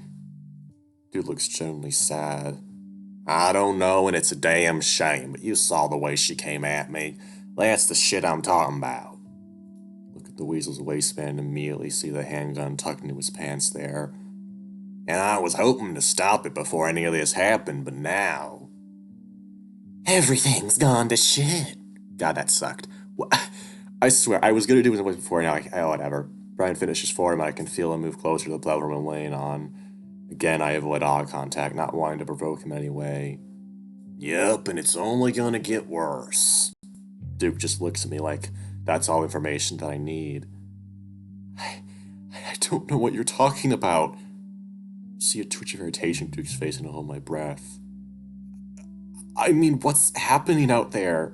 Dude looks genuinely sad. I don't know, and it's a damn shame, but you saw the way she came at me. That's the shit I'm talking about. Look at the weasel's waistband and immediately see the handgun tucked into his pants there. And I was hoping to stop it before any of this happened, but now... Everything's gone to shit. God, that sucked. I swear, I was gonna do it before, now whatever. Brian finishes for him, and I can feel him move closer to the platform I'm laying on. Again, I avoid eye contact, not wanting to provoke him in any way. Yep, and it's only gonna get worse. Duke just looks at me like that's all information that I need. I don't know what you're talking about. I see a twitch of irritation in Duke's face and I hold my breath. I mean, what's happening out there?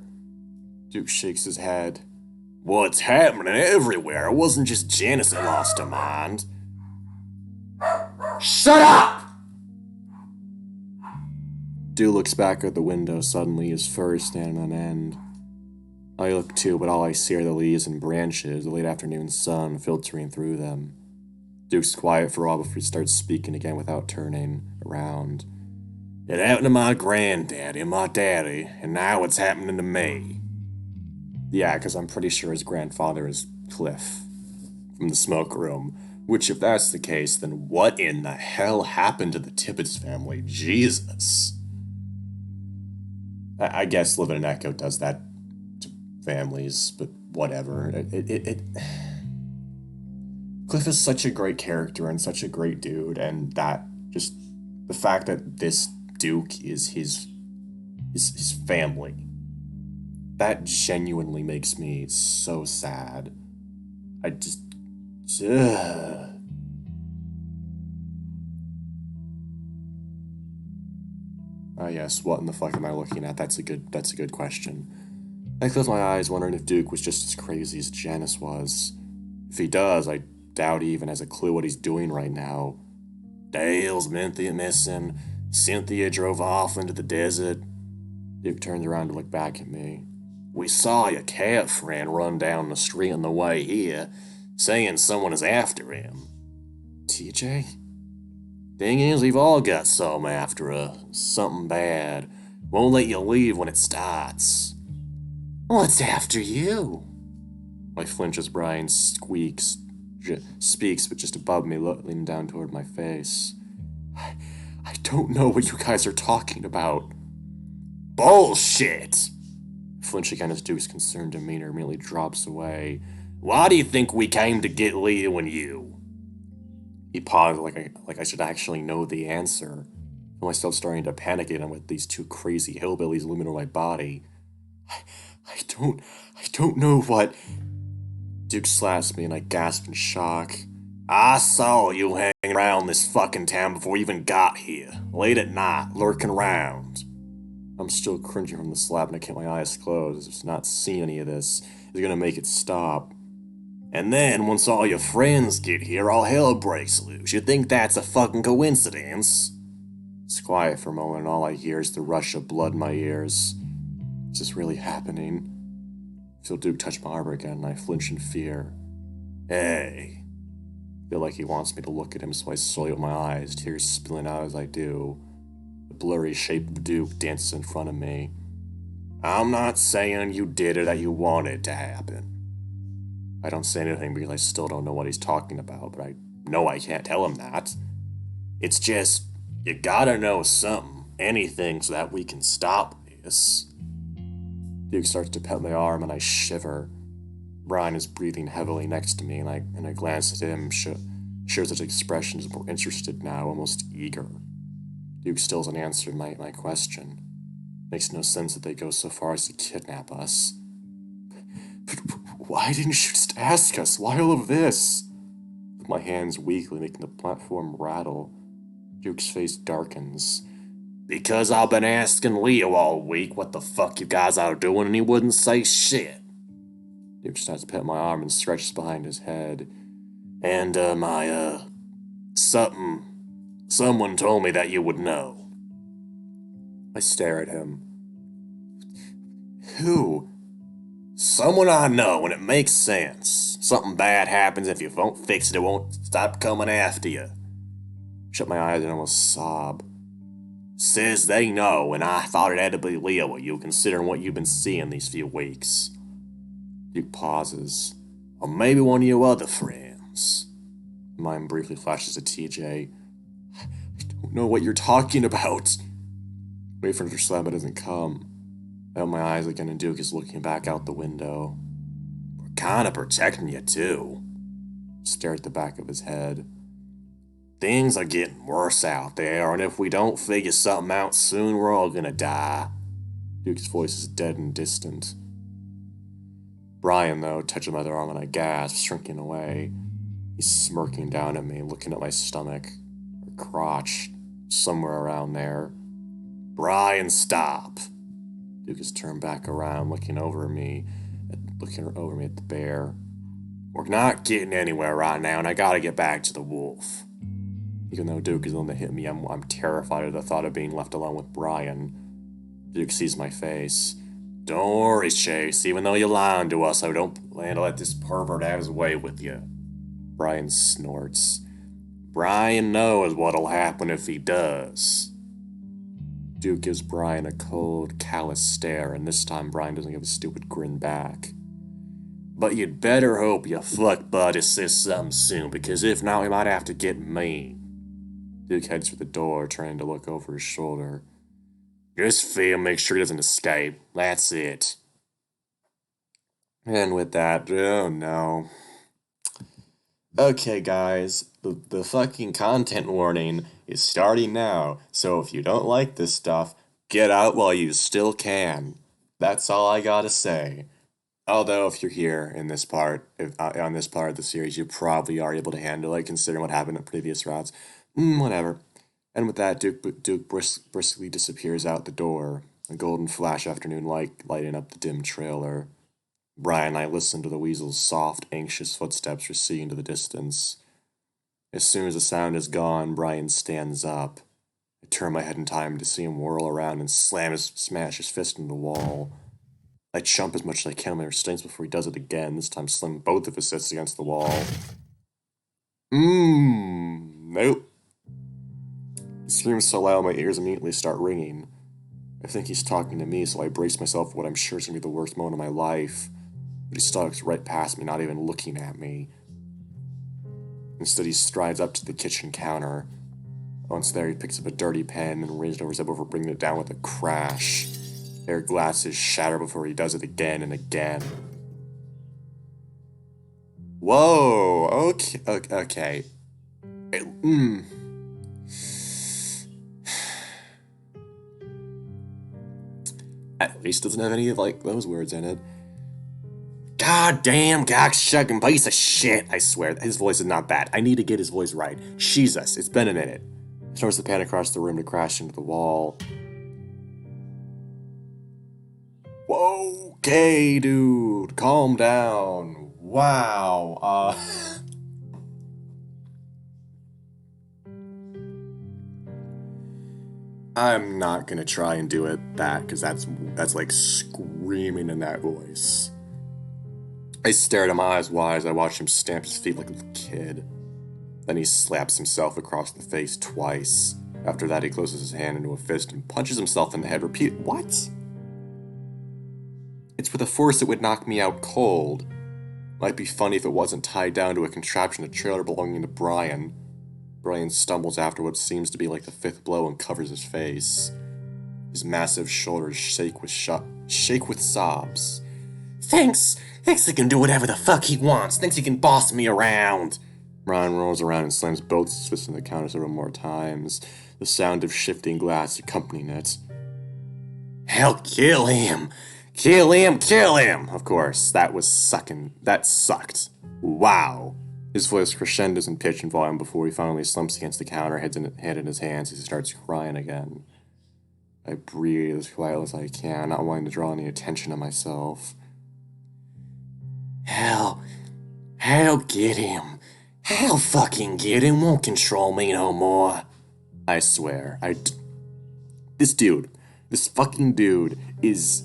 Duke shakes his head. What's happening everywhere? It wasn't just Janice that lost her mind. Shut up! Duke looks back at the window suddenly, his fur standing on end. I look too, but all I see are the leaves and branches, the late afternoon sun filtering through them. Duke's quiet for a while before he starts speaking again without turning around. It happened to my granddaddy and my daddy, and now it's happening to me. Yeah, because I'm pretty sure his grandfather is Cliff from the smoke room. Which, if that's the case, then what in the hell happened to the Tibbetts family? Jesus. I guess Living in Echo does that to families, but whatever. Cliff is such a great character and such a great dude, and that just the fact that this Duke is his family, that genuinely makes me so sad. I just... yes, what in the fuck am I looking at? That's a good question. I close my eyes, wondering if Duke was just as crazy as Janice was. If he does, I doubt he even has a clue what he's doing right now. Dale's missing. Cynthia drove off into the desert. Duke turned around to look back at me. We saw your cat friend run down the street on the way here, saying someone is after him. TJ? Thing is, we've all got something after us. Something bad. Won't let you leave when it starts. What's after you? I flinch as Brian speaks, but just above me, leaning down toward my face. I don't know what you guys are talking about. Bullshit! Flinching at Duke's concerned demeanor immediately drops away. Why do you think we came to get Leo and you? He paused like I should actually know the answer. I feel myself starting to panic again with these two crazy hillbillies looming over my body. I don't know what... Duke slaps me and I gasp in shock. I saw you hanging around this fucking town before you even got here. Late at night, lurking around. I'm still cringing from the slap and I keep my eyes closed, as if not seeing any of this is gonna make it stop. And then, once all your friends get here, all hell breaks loose. You think that's a fucking coincidence? It's quiet for a moment, and all I hear is the rush of blood in my ears. Is this really happening? I feel Duke touch my arm again, and I flinch in fear. Hey. I feel like he wants me to look at him, so I slowly open my eyes, tears spilling out as I do. The blurry shape of Duke dances in front of me. I'm not saying you did it, that you wanted it to happen. I don't say anything because I still don't know what he's talking about, but I know I can't tell him that. It's just, you gotta know something, anything, so that we can stop this. Duke starts to pet my arm and I shiver. Brian is breathing heavily next to me, and I glance at him, shows his expression is more interested now, almost eager. Duke still hasn't answered my question. Makes no sense that they go so far as to kidnap us. But why didn't you just ask us? Why all of this? With my hands weakly making the platform rattle, Duke's face darkens. Because I've been asking Leo all week what the fuck you guys are doing, and he wouldn't say shit. Duke starts to pet my arm and stretches behind his head. And, someone told me that you would know. I stare at him. Who? Someone I know, and it makes sense. Something bad happens, if you don't fix it, it won't stop coming after you. Shut my eyes and almost sob. Says they know, and I thought it had to be Leo with you, considering what you've been seeing these few weeks. Duke pauses. Or maybe one of your other friends. Mine briefly flashes to TJ. I don't know what you're talking about. Wait for another slap, but it doesn't come. I open my eyes again, and Duke is looking back out the window. We're kinda protecting you, too. Stare at the back of his head. Things are getting worse out there, and if we don't figure something out soon, we're all gonna die. Duke's voice is dead and distant. Brian, though, touches my other arm, and I gasp, shrinking away. He's smirking down at me, looking at my stomach, or crotch, somewhere around there. Brian, stop. Duke has turned back around, looking over me at the bear. We're not getting anywhere right now, and I gotta get back to the wolf. Even though Duke is the one that hit me, I'm terrified of the thought of being left alone with Brian. Duke sees my face. Don't worry, Chase. Even though you're lying to us, I don't plan to let this pervert have his way with you. Brian snorts. Brian knows what'll happen if he does. Duke gives Brian a cold, callous stare, and this time Brian doesn't give a stupid grin back. But you'd better hope your fuck buddy says something soon, because if not, we might have to get mean. Duke heads for the door, trying to look over his shoulder. Just feel, make sure he doesn't escape. That's it. And with that, oh no. Okay, guys, the fucking content warning is starting now, so if you don't like this stuff, get out while you still can. That's all I gotta say. Although, if you're here in this part, on this part of the series, you probably are able to handle it, considering what happened in previous routes. Whatever. And with that, Duke briskly disappears out the door, a golden flash afternoon light lighting up the dim trailer. Brian and I listen to the weasel's soft, anxious footsteps receding to the distance. As soon as the sound is gone, Brian stands up. I turn my head in time to see him whirl around and smash his fist into the wall. I chomp as much as I can on my restraints before he does it again, this time slamming both of his fists against the wall. Nope. He screams so loud my ears immediately start ringing. I think he's talking to me, so I brace myself for what I'm sure is going to be the worst moment of my life. But he stalks right past me, not even looking at me. Instead, he strides up to the kitchen counter. Once there, he picks up a dirty pen and raises it over his head before bringing it down with a crash. Air glasses shatter before he does it again and again. Whoa, okay. At least it doesn't have any of, those words in it. Goddamn cock-shucking piece of shit, I swear. His voice is not bad. I need to get his voice right. Jesus, it's been a minute. He throws the pen across the room to crash into the wall. Okay, dude, calm down. Wow. I'm not gonna try and do that because that's like screaming in that voice. I stared at my eyes wide as I watched him stamp his feet like a little kid. Then he slaps himself across the face twice. After that, he closes his hand into a fist and punches himself in the head. Repeat. What? It's with a force that would knock me out cold. Might be funny if it wasn't tied down to a contraption, a trailer belonging to Brian. Brian stumbles after what seems to be like the fifth blow and covers his face. His massive shoulders shake with sobs. Thanks he can do whatever the fuck he wants. Thinks he can boss me around. Brian rolls around and slams both his fists on the counter several more times, the sound of shifting glass accompanying it. Hell, kill him! Kill him! Kill him! Of course, that sucked. Wow. His voice crescendos in pitch and volume before he finally slumps against the counter, head in his hands as he starts crying again. I breathe as quietly as I can, not wanting to draw any attention to myself. Hell get him. Hell fucking get him. Won't control me no more. I swear. This fucking dude is...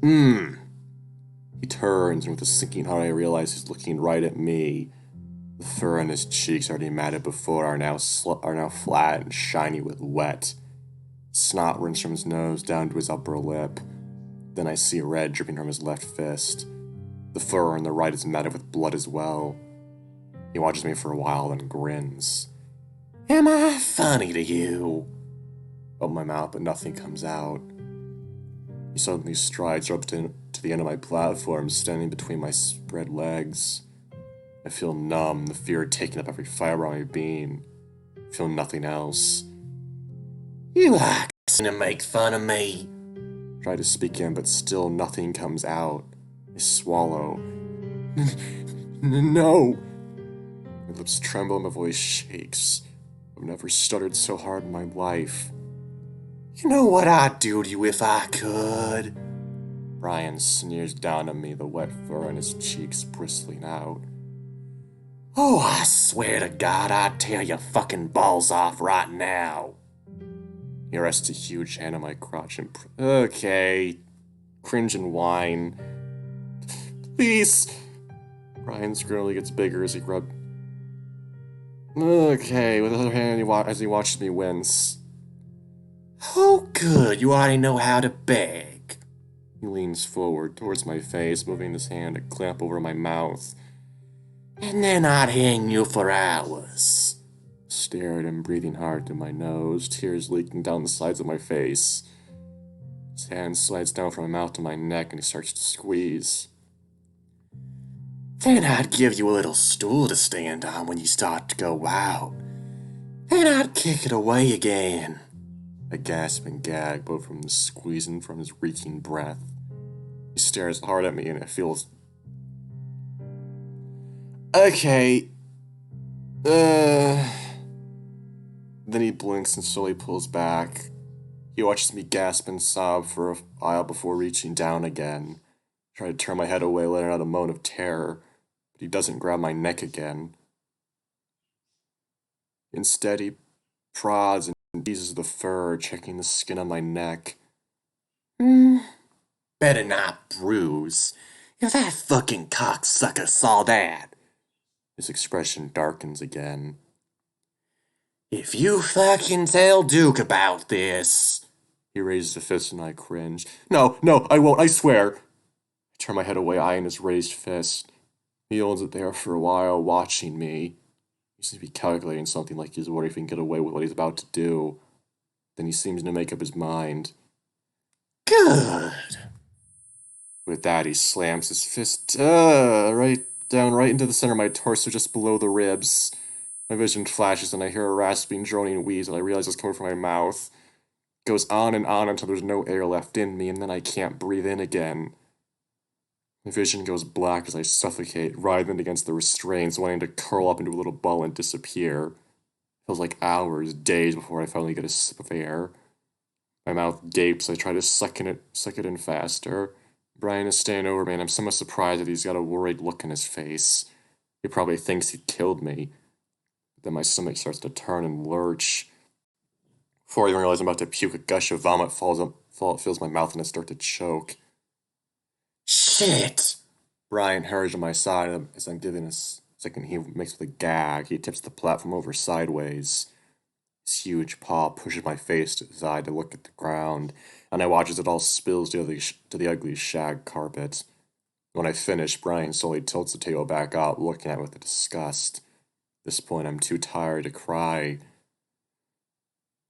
He turns, and with a sinking heart I realize he's looking right at me. The fur on his cheeks, already matted before, are now flat and shiny with wet. Snot runs from his nose down to his upper lip. Then I see red dripping from his left fist. The fur on the right is matted with blood as well. He watches me for a while, then grins. Am I funny to you? Open my mouth, but nothing comes out. He suddenly strides up to the end of my platform, standing between my spread legs. I feel numb, the fear taking up every fiber on my being. I feel nothing else. You like to make fun of me? Try to speak in, but still nothing comes out. I swallow. No! My lips tremble and my voice shakes. I've never stuttered so hard in my life. You know what I'd do to you if I could? Brian sneers down at me, the wet fur on his cheeks bristling out. Oh, I swear to God, I'd tear your fucking balls off right now. He rests a huge hand on my crotch and... Okay. Cringe and whine. Please! Brian's grin gets bigger as he grabs... Okay, with the other hand as he watches me wince. Oh, good, you already know how to beg. He leans forward towards my face, moving his hand to clamp over my mouth. And then I'd hang you for hours. Stare at him, breathing hard through my nose, tears leaking down the sides of my face. His hand slides down from my mouth to my neck and he starts to squeeze. Then I'd give you a little stool to stand on when you start to go out. Then I'd kick it away again. I gasp and gag, both from the squeezing from his reeking breath. He stares hard at me and it feels... Okay. Then he blinks and slowly pulls back. He watches me gasp and sob for a while before reaching down again. I try to turn my head away, letting out a moan of terror, but he doesn't grab my neck again. Instead, he prods and teases the fur, checking the skin on my neck. Better not bruise. If that fucking cocksucker saw that. His expression darkens again. If you fucking tell Duke about this... He raises a fist and I cringe. No, I won't, I swear. I turn my head away, eyeing his raised fist. He holds it there for a while, watching me. He seems to be calculating something, like he's wondering if he can get away with what he's about to do. Then he seems to make up his mind. Good. With that, he slams his fist right into the center of my torso, just below the ribs. My vision flashes and I hear a rasping, droning wheeze, and I realize it's coming from my mouth. It goes on and on until there's no air left in me, and then I can't breathe in again. My vision goes black as I suffocate, writhing against the restraints, wanting to curl up into a little ball and disappear. It feels like hours, days before I finally get a sip of air. My mouth gapes, I try to suck it in faster. Brian is staying over me, and I'm somewhat surprised that he's got a worried look in his face. He probably thinks he killed me. Then my stomach starts to turn and lurch. Before I even realize I'm about to puke, a gush of vomit fills my mouth and I start to choke. Shit! Brian hurries to my side as I'm giving a second he makes with a gag. He tips the platform over sideways. His huge paw pushes my face to the side to look at the ground, and I watch as it all spills to the ugly shag carpet. When I finish, Brian slowly tilts the table back up, looking at it with disgust. At this point, I'm too tired to cry.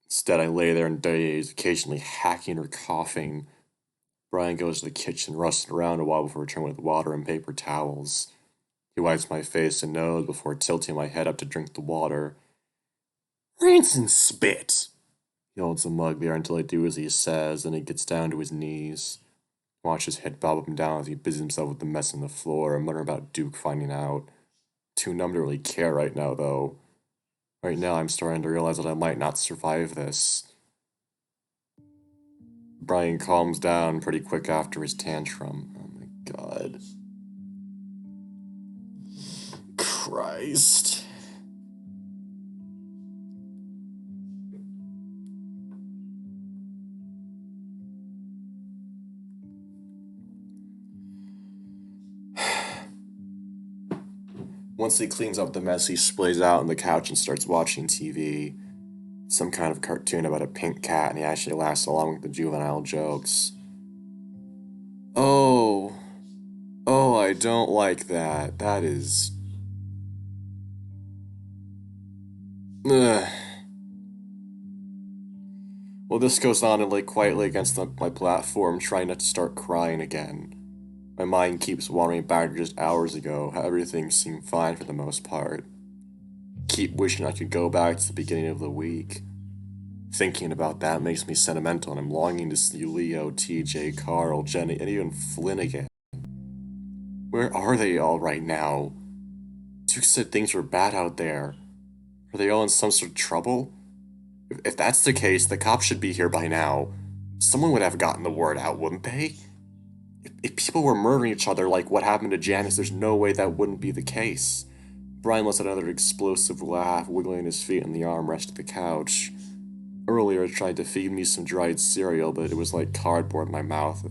Instead, I lay there in daze, occasionally hacking or coughing. Brian goes to the kitchen, rustling around a while before returning with water and paper towels. He wipes my face and nose before tilting my head up to drink the water. Rinse and spit! He holds the mug there until I do as he says, then he gets down to his knees. Watch his head bob up and down as he busies himself with the mess on the floor and mutter about Duke finding out. Too numb to really care right now, though. Right now, I'm starting to realize that I might not survive this. Brian calms down pretty quick after his tantrum. Oh my god. Christ. Once he cleans up the mess, he splays out on the couch and starts watching TV. Some kind of cartoon about a pink cat, and he actually laughs along with the juvenile jokes. Oh, I don't like that. That is... Ugh. Well, this goes on and lay quietly against my platform, trying not to start crying again. My mind keeps wandering back to just hours ago, how everything seemed fine for the most part. Keep wishing I could go back to the beginning of the week. Thinking about that makes me sentimental, and I'm longing to see Leo, TJ, Carl, Jenny, and even Flynn again. Where are they all right now? Duke said things were bad out there. Are they all in some sort of trouble? If that's the case, the cops should be here by now. Someone would have gotten the word out, wouldn't they? If people were murdering each other like what happened to Janice, there's no way that wouldn't be the case. Brian lets out another explosive laugh, wiggling his feet on the armrest of the couch. Earlier, he tried to feed me some dried cereal, but it was like cardboard in my mouth,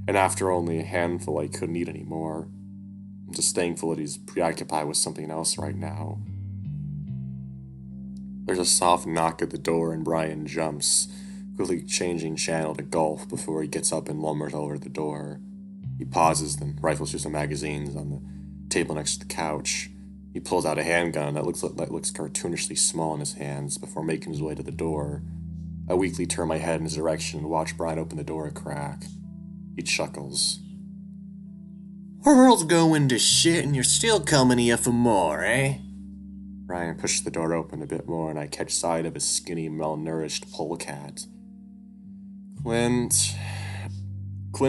and after only a handful, I couldn't eat anymore. I'm just thankful that he's preoccupied with something else right now. There's a soft knock at the door, and Brian jumps, quickly changing channel to golf before he gets up and lumbers over the door. He pauses, then rifles through some magazines on the table next to the couch. He pulls out a handgun that looks cartoonishly small in his hands before making his way to the door. I weakly turn my head in his direction and watch Brian open the door a crack. He chuckles. World's going to shit and you're still coming here for more, eh? Brian pushes the door open a bit more and I catch sight of his skinny, malnourished polecat. Quinn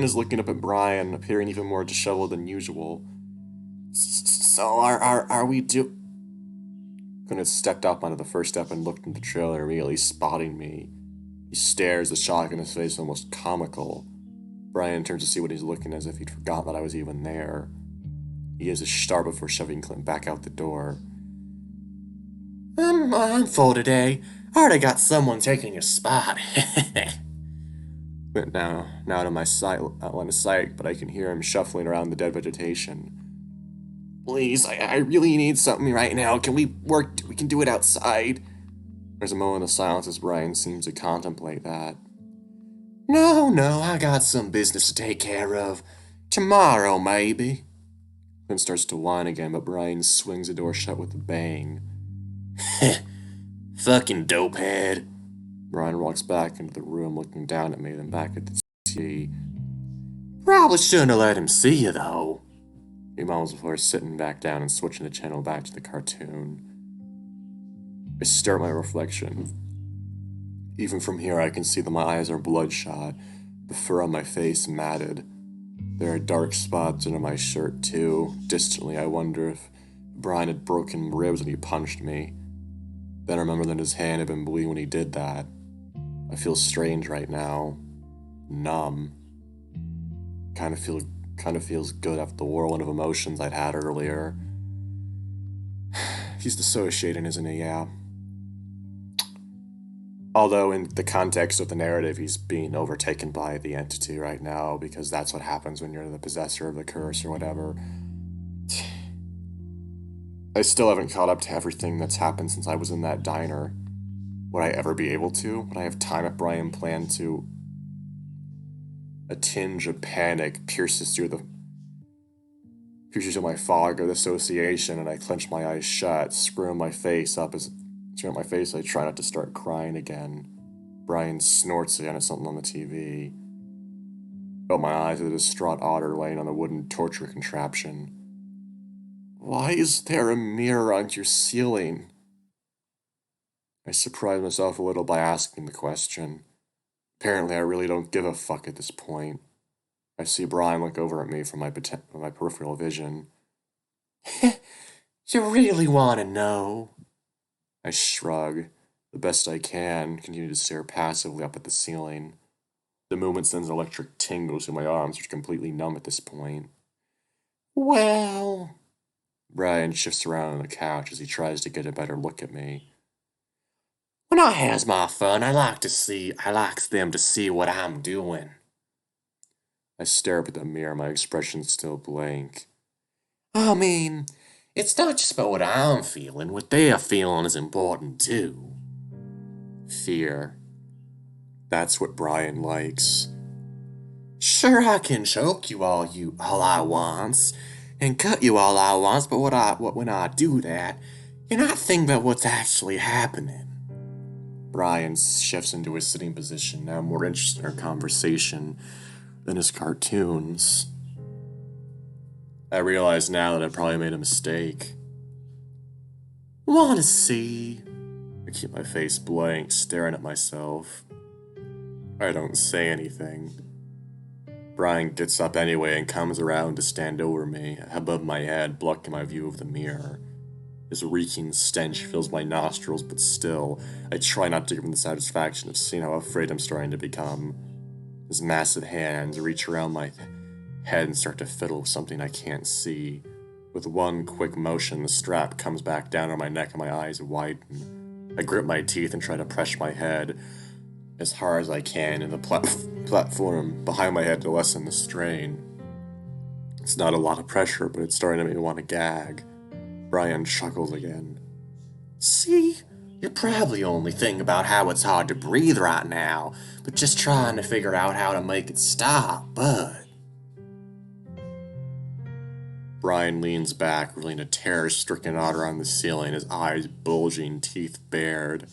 is looking up at Brian, appearing even more disheveled than usual. So are we Quinn had stepped up onto the first step and looked in the trailer, immediately spotting me. He stares, the shock in his face almost comical. Brian turns to see what he's looking as if he'd forgotten that I was even there. He gives a start before shoving Clint back out the door. I'm full today. I already got someone taking your spot. Clint now out of my sight, line of sight, but I can hear him shuffling around the dead vegetation. Please, I really need something right now. We can do it outside. There's a moment of silence as Brian seems to contemplate that. No, I got some business to take care of. Tomorrow, maybe. Clint starts to whine again, but Brian swings the door shut with a bang. Fucking dopehead. Brian walks back into the room, looking down at me, then back at the TV. Probably shouldn't have let him see you, though. He mumbles before sitting back down and switching the channel back to the cartoon. I stare at my reflection. Even from here, I can see that my eyes are bloodshot, the fur on my face matted. There are dark spots under my shirt, too. Distantly, I wonder if Brian had broken ribs when he punched me. Then I remember that his hand had been bleeding when he did that. I feel strange right now. Numb. Kind of feel kind of feels good after the whirlwind of emotions I'd had earlier. He's dissociating, isn't he? Yeah. Although in the context of the narrative, he's being overtaken by the entity right now because that's what happens when you're the possessor of the curse or whatever. I still haven't caught up to everything that's happened since I was in that diner. Would I ever be able to? Would I have time if Brian planned to? A tinge of panic pierces through my fog of association, and I clench my eyes shut, screwing my face up as I try not to start crying again. Brian snorts again at something on the TV. Open my eyes at a distraught otter laying on the wooden torture contraption. Why is there a mirror on your ceiling? I surprise myself a little by asking the question. Apparently, I really don't give a fuck at this point. I see Brian look over at me from my peripheral vision. You really want to know? I shrug, the best I can, continue to stare passively up at the ceiling. The movement sends an electric tingle through my arms, which are completely numb at this point. Well... Brian shifts around on the couch as he tries to get a better look at me. When I has my fun, I like them to see what I'm doing. I stare up at the mirror, my expression still blank. I mean, it's not just about what I'm feeling. What they're feeling is important, too. Fear. That's what Brian likes. Sure, I can choke you all I wants, and cut you all I wants, but when I do that, you're not thinking about what's actually happening. Brian shifts into his sitting position, now more interested in our conversation than his cartoons. I realize now that I probably made a mistake. Wanna see? I keep my face blank, staring at myself. I don't say anything. Brian gets up anyway and comes around to stand over me, above my head, blocking my view of the mirror. His reeking stench fills my nostrils, but still, I try not to give him the satisfaction of seeing how afraid I'm starting to become. His massive hands reach around my head and start to fiddle with something I can't see. With one quick motion, the strap comes back down on my neck and my eyes widen. I grip my teeth and try to press my head as hard as I can in the platform behind my head to lessen the strain. It's not a lot of pressure, but it's starting to make me want to gag. Brian chuckles again. See? You're probably only thinking about how it's hard to breathe right now, but just trying to figure out how to make it stop, bud. Brian leans back, revealing a terror-stricken otter on the ceiling, his eyes bulging, teeth bared.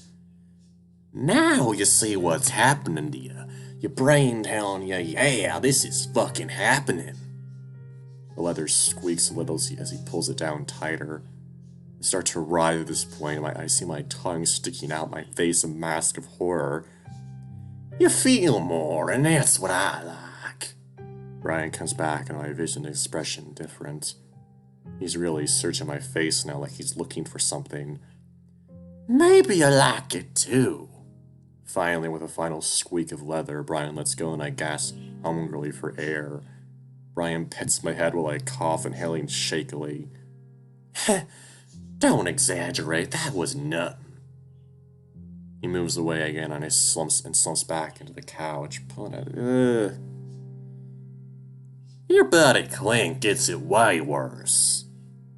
Now you see what's happening to you. Your brain telling you, yeah, this is fucking happening. The leather squeaks a little as he pulls it down tighter. I start to writhe at this point. I see my tongue sticking out, my face a mask of horror. You feel more, and that's what I like. Brian comes back, and my vision and expression different. He's really searching my face now like he's looking for something. Maybe you like it too. Finally, with a final squeak of leather, Brian lets go and I gasp hungrily for air. Brian pets my head while I cough, inhaling shakily. Don't exaggerate, that was nothing. He moves away again and slumps back into the couch, pulling at it. Your buddy Clint gets it way worse.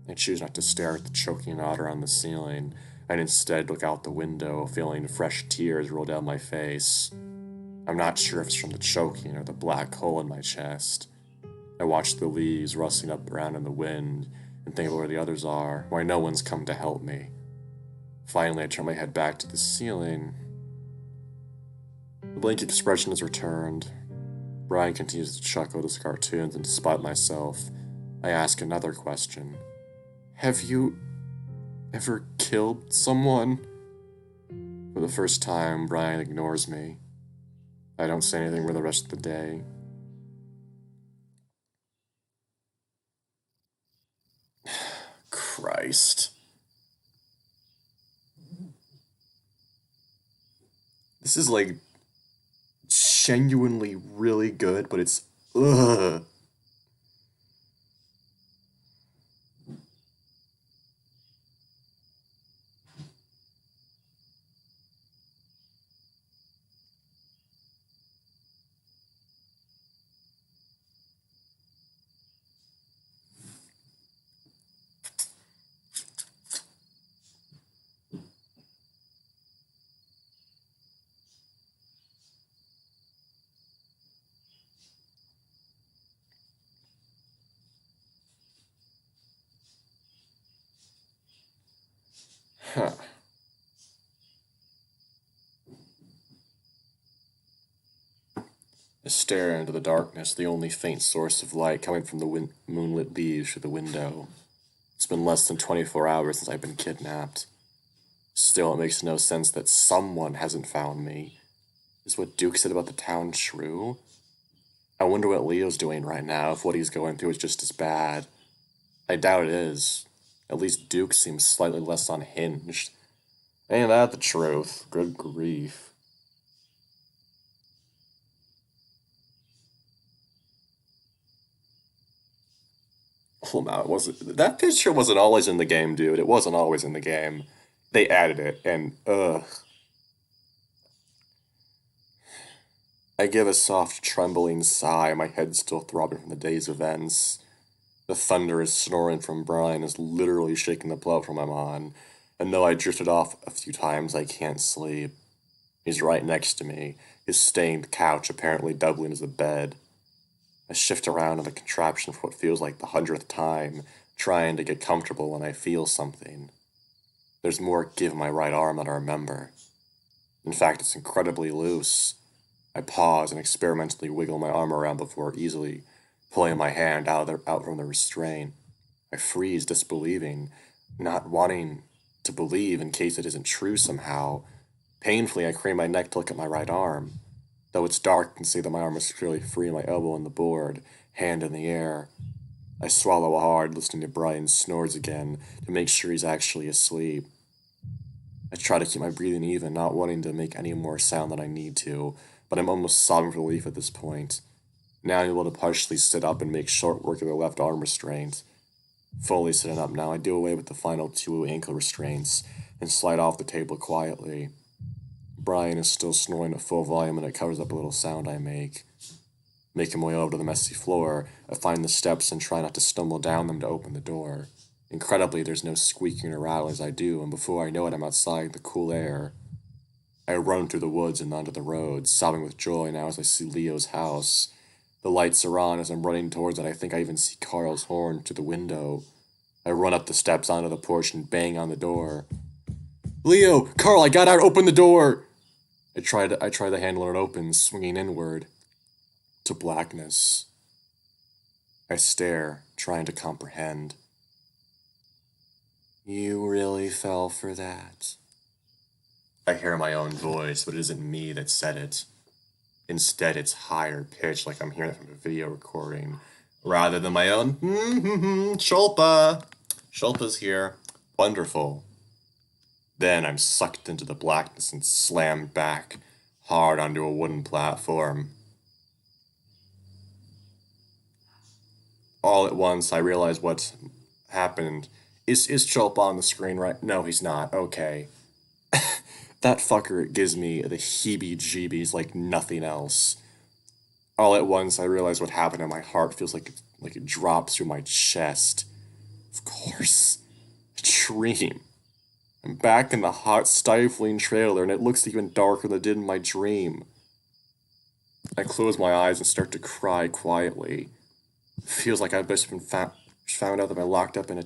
I choose not to stare at the choking otter on the ceiling, and instead look out the window, feeling fresh tears roll down my face. I'm not sure if it's from the choking or the black hole in my chest. I watch the leaves rustling up around in the wind and think of where the others are, why no one's come to help me. Finally, I turn my head back to the ceiling. The blank expression has returned. Brian continues to chuckle at his cartoons, and despite myself, I ask another question. Have you ever killed someone? For the first time, Brian ignores me. I don't say anything for the rest of the day. Christ. This is like genuinely really good, but it's ugh. Huh. I stare into the darkness, the only faint source of light coming from the moonlit leaves through the window. It's been less than 24 hours since I've been kidnapped. Still, it makes no sense that someone hasn't found me. Is what Duke said about the town true? I wonder what Leo's doing right now, if what he's going through is just as bad. I doubt it is. At least Duke seems slightly less unhinged. Ain't that the truth? Good grief. Well, no, it wasn't. That picture wasn't always in the game, dude. It wasn't always in the game. They added it, and ugh. I give a soft, trembling sigh, my head still throbbing from the day's events. The thunderous snoring from Brian is literally shaking the blood from my mind, and though I drifted off a few times, I can't sleep. He's right next to me, his stained couch apparently doubling as a bed. I shift around in the contraption for what feels like the 100th time, trying to get comfortable when I feel something. There's more give in my right arm than I remember. In fact, it's incredibly loose. I pause and experimentally wiggle my arm around before easily pulling my hand out from the restraint. I freeze, disbelieving, not wanting to believe in case it isn't true somehow. Painfully, I crane my neck to look at my right arm. Though it's dark, I can see that my arm is clearly free, my elbow on the board, hand in the air. I swallow hard, listening to Brian's snores again to make sure he's actually asleep. I try to keep my breathing even, not wanting to make any more sound than I need to, but I'm almost sobbing with relief at this point. Now I'm able to partially sit up and make short work of the left arm restraint. Fully sitting up now, I do away with the final two ankle restraints and slide off the table quietly. Brian is still snoring at full volume and it covers up a little sound I make. Making my way over to the messy floor, I find the steps and try not to stumble down them to open the door. Incredibly, there's no squeaking or rattling as I do, and before I know it, I'm outside in the cool air. I run through the woods and onto the road, sobbing with joy now as I see Leo's house. The lights are on as I'm running towards it. I think I even see Carl's horn through the window. I run up the steps onto the porch and bang on the door. Leo! Carl, I got out! Open the door! I try the handle and it opens, swinging inward. To blackness. I stare, trying to comprehend. You really fell for that? I hear my own voice, but it isn't me that said it. Instead, it's higher pitched, like I'm hearing it from a video recording, rather than my own, Shulpa! Shulpa's here. Wonderful. Then I'm sucked into the blackness and slammed back, hard onto a wooden platform. All at once, I realize what happened. Is Shulpa on the screen right? No, he's not. Okay. That fucker gives me the heebie-jeebies like nothing else. All at once, I realize what happened and my heart feels like it drops through my chest. Of course. A dream. I'm back in the hot, stifling trailer and it looks even darker than it did in my dream. I close my eyes and start to cry quietly. It feels like I've just been found out that I'm locked up in a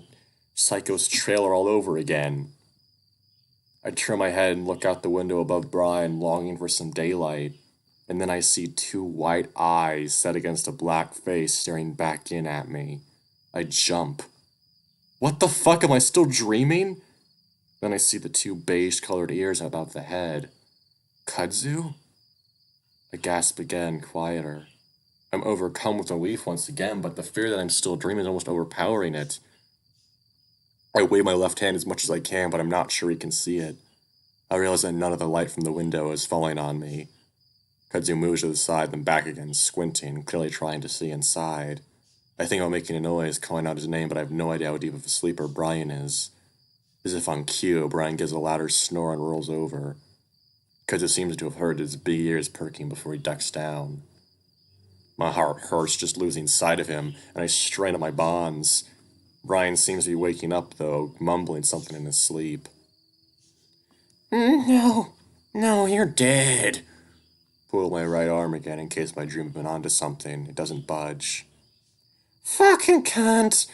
psycho's trailer all over again. I turn my head and look out the window above Brian, longing for some daylight, and then I see two white eyes set against a black face staring back in at me. I jump. What the fuck, am I still dreaming? Then I see the two beige-colored ears above the head. Kudzu? I gasp again, quieter. I'm overcome with relief once again, but the fear that I'm still dreaming is almost overpowering it. I wave my left hand as much as I can, but I'm not sure he can see it. I realize that none of the light from the window is falling on me. Kudzu moves to the side, then back again, squinting, clearly trying to see inside. I think I'm making a noise, calling out his name, but I have no idea how deep of a sleeper Brian is. As if on cue, Brian gives a louder snore and rolls over. Kudzu seems to have heard his big ears perking before he ducks down. My heart hurts just losing sight of him, and I strain at my bonds. Brian seems to be waking up, though, mumbling something in his sleep. No, you're dead. Pull my right arm again in case my dream had been onto something. It doesn't budge. Fucking cunt.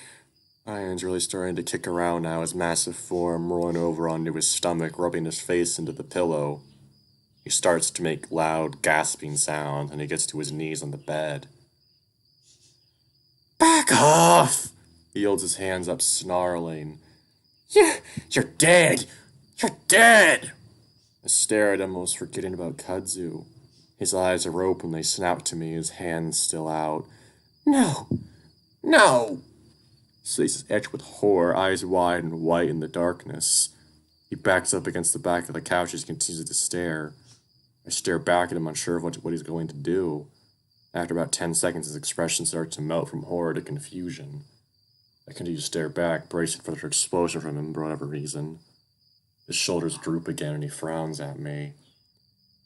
Ryan's really starting to kick around now, his massive form rolling over onto his stomach, rubbing his face into the pillow. He starts to make loud, gasping sounds, and he gets to his knees on the bed. Back off! He holds his hands up, snarling. You're dead! You're dead! I stare at him, almost forgetting about Kudzu. His eyes are open, they snap to me, his hands still out. No! No! His face is etched with horror, eyes wide and white in the darkness. He backs up against the back of the couch as he continues to stare. I stare back at him, unsure of what he's going to do. After about 10 seconds, his expression starts to melt from horror to confusion. I continue to stare back, bracing for another explosion from him for whatever reason. His shoulders droop again and he frowns at me.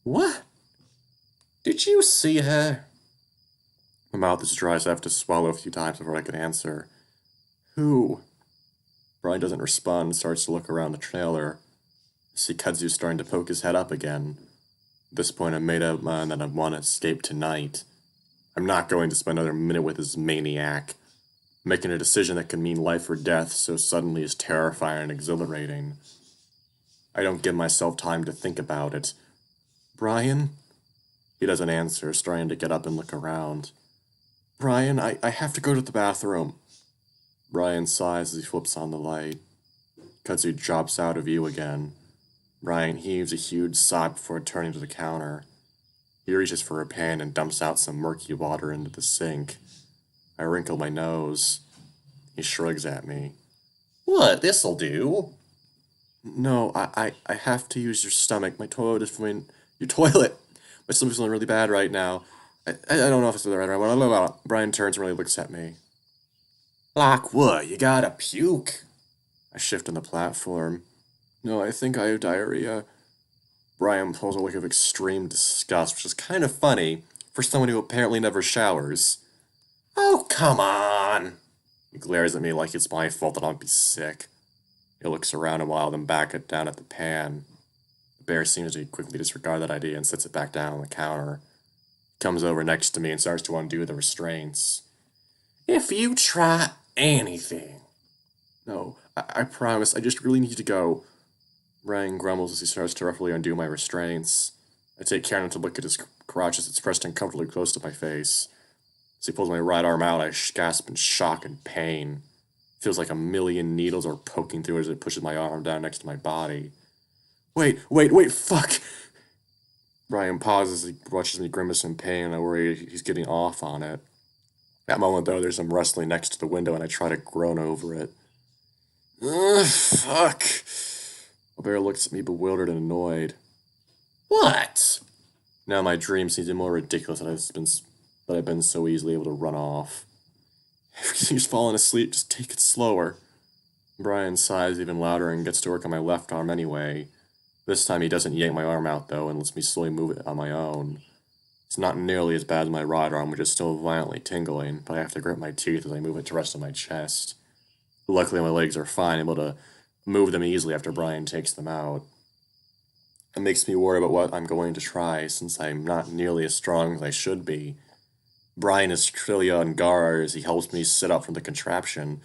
What? Did you see her? My mouth is dry, so I have to swallow a few times before I can answer. Who? Brian doesn't respond and starts to look around the trailer. I see Kudzu starting to poke his head up again. At this point, I made up my mind that I want to escape tonight. I'm not going to spend another minute with this maniac. Making a decision that could mean life or death so suddenly is terrifying and exhilarating. I don't give myself time to think about it. Brian? He doesn't answer, starting to get up and look around. Brian, I have to go to the bathroom. Brian sighs as he flips on the light. Kudzu drops out of view again. Brian heaves a huge sigh before turning to the counter. He reaches for a pan and dumps out some murky water into the sink. I wrinkle my nose. He shrugs at me. What? This'll do. No, I have to use your stomach. My toilet is feeling... Your toilet! My stomach's feeling really bad right now. I don't know if it's the right one. Brian turns and really looks at me. Like what? You gotta puke? I shift on the platform. No, I think I have diarrhea. Brian pulls a look of extreme disgust, which is kind of funny for someone who apparently never showers. Oh, come on! He glares at me like it's my fault that I'll be sick. He looks around a while, then down at the pan. The bear seems to quickly disregard that idea and sits it back down on the counter. He comes over next to me and starts to undo the restraints. If you try anything... No, I promise, I just really need to go. Brian grumbles as he starts to roughly undo my restraints. I take care not to look at his crotch as it's pressed uncomfortably close to my face. As he pulls my right arm out, I gasp in shock and pain. It feels like a million needles are poking through it as it pushes my arm down next to my body. Wait, fuck! Brian pauses as he watches me grimace in pain, and I worry he's getting off on it. That moment, though, there's some rustling next to the window, and I try to groan over it. Ugh, fuck. The bear looks at me bewildered and annoyed. What? Now my dream seems more ridiculous that I've been so easily able to run off. Everything's falling asleep, just take it slower. Brian sighs even louder and gets to work on my left arm anyway. This time he doesn't yank my arm out, though, and lets me slowly move it on my own. It's not nearly as bad as my right arm, which is still violently tingling, but I have to grit my teeth as I move it to rest on my chest. Luckily, my legs are fine, able to move them easily after Brian takes them out. It makes me worry about what I'm going to try, since I'm not nearly as strong as I should be. Brian is truly on guard as he helps me sit up from the contraption,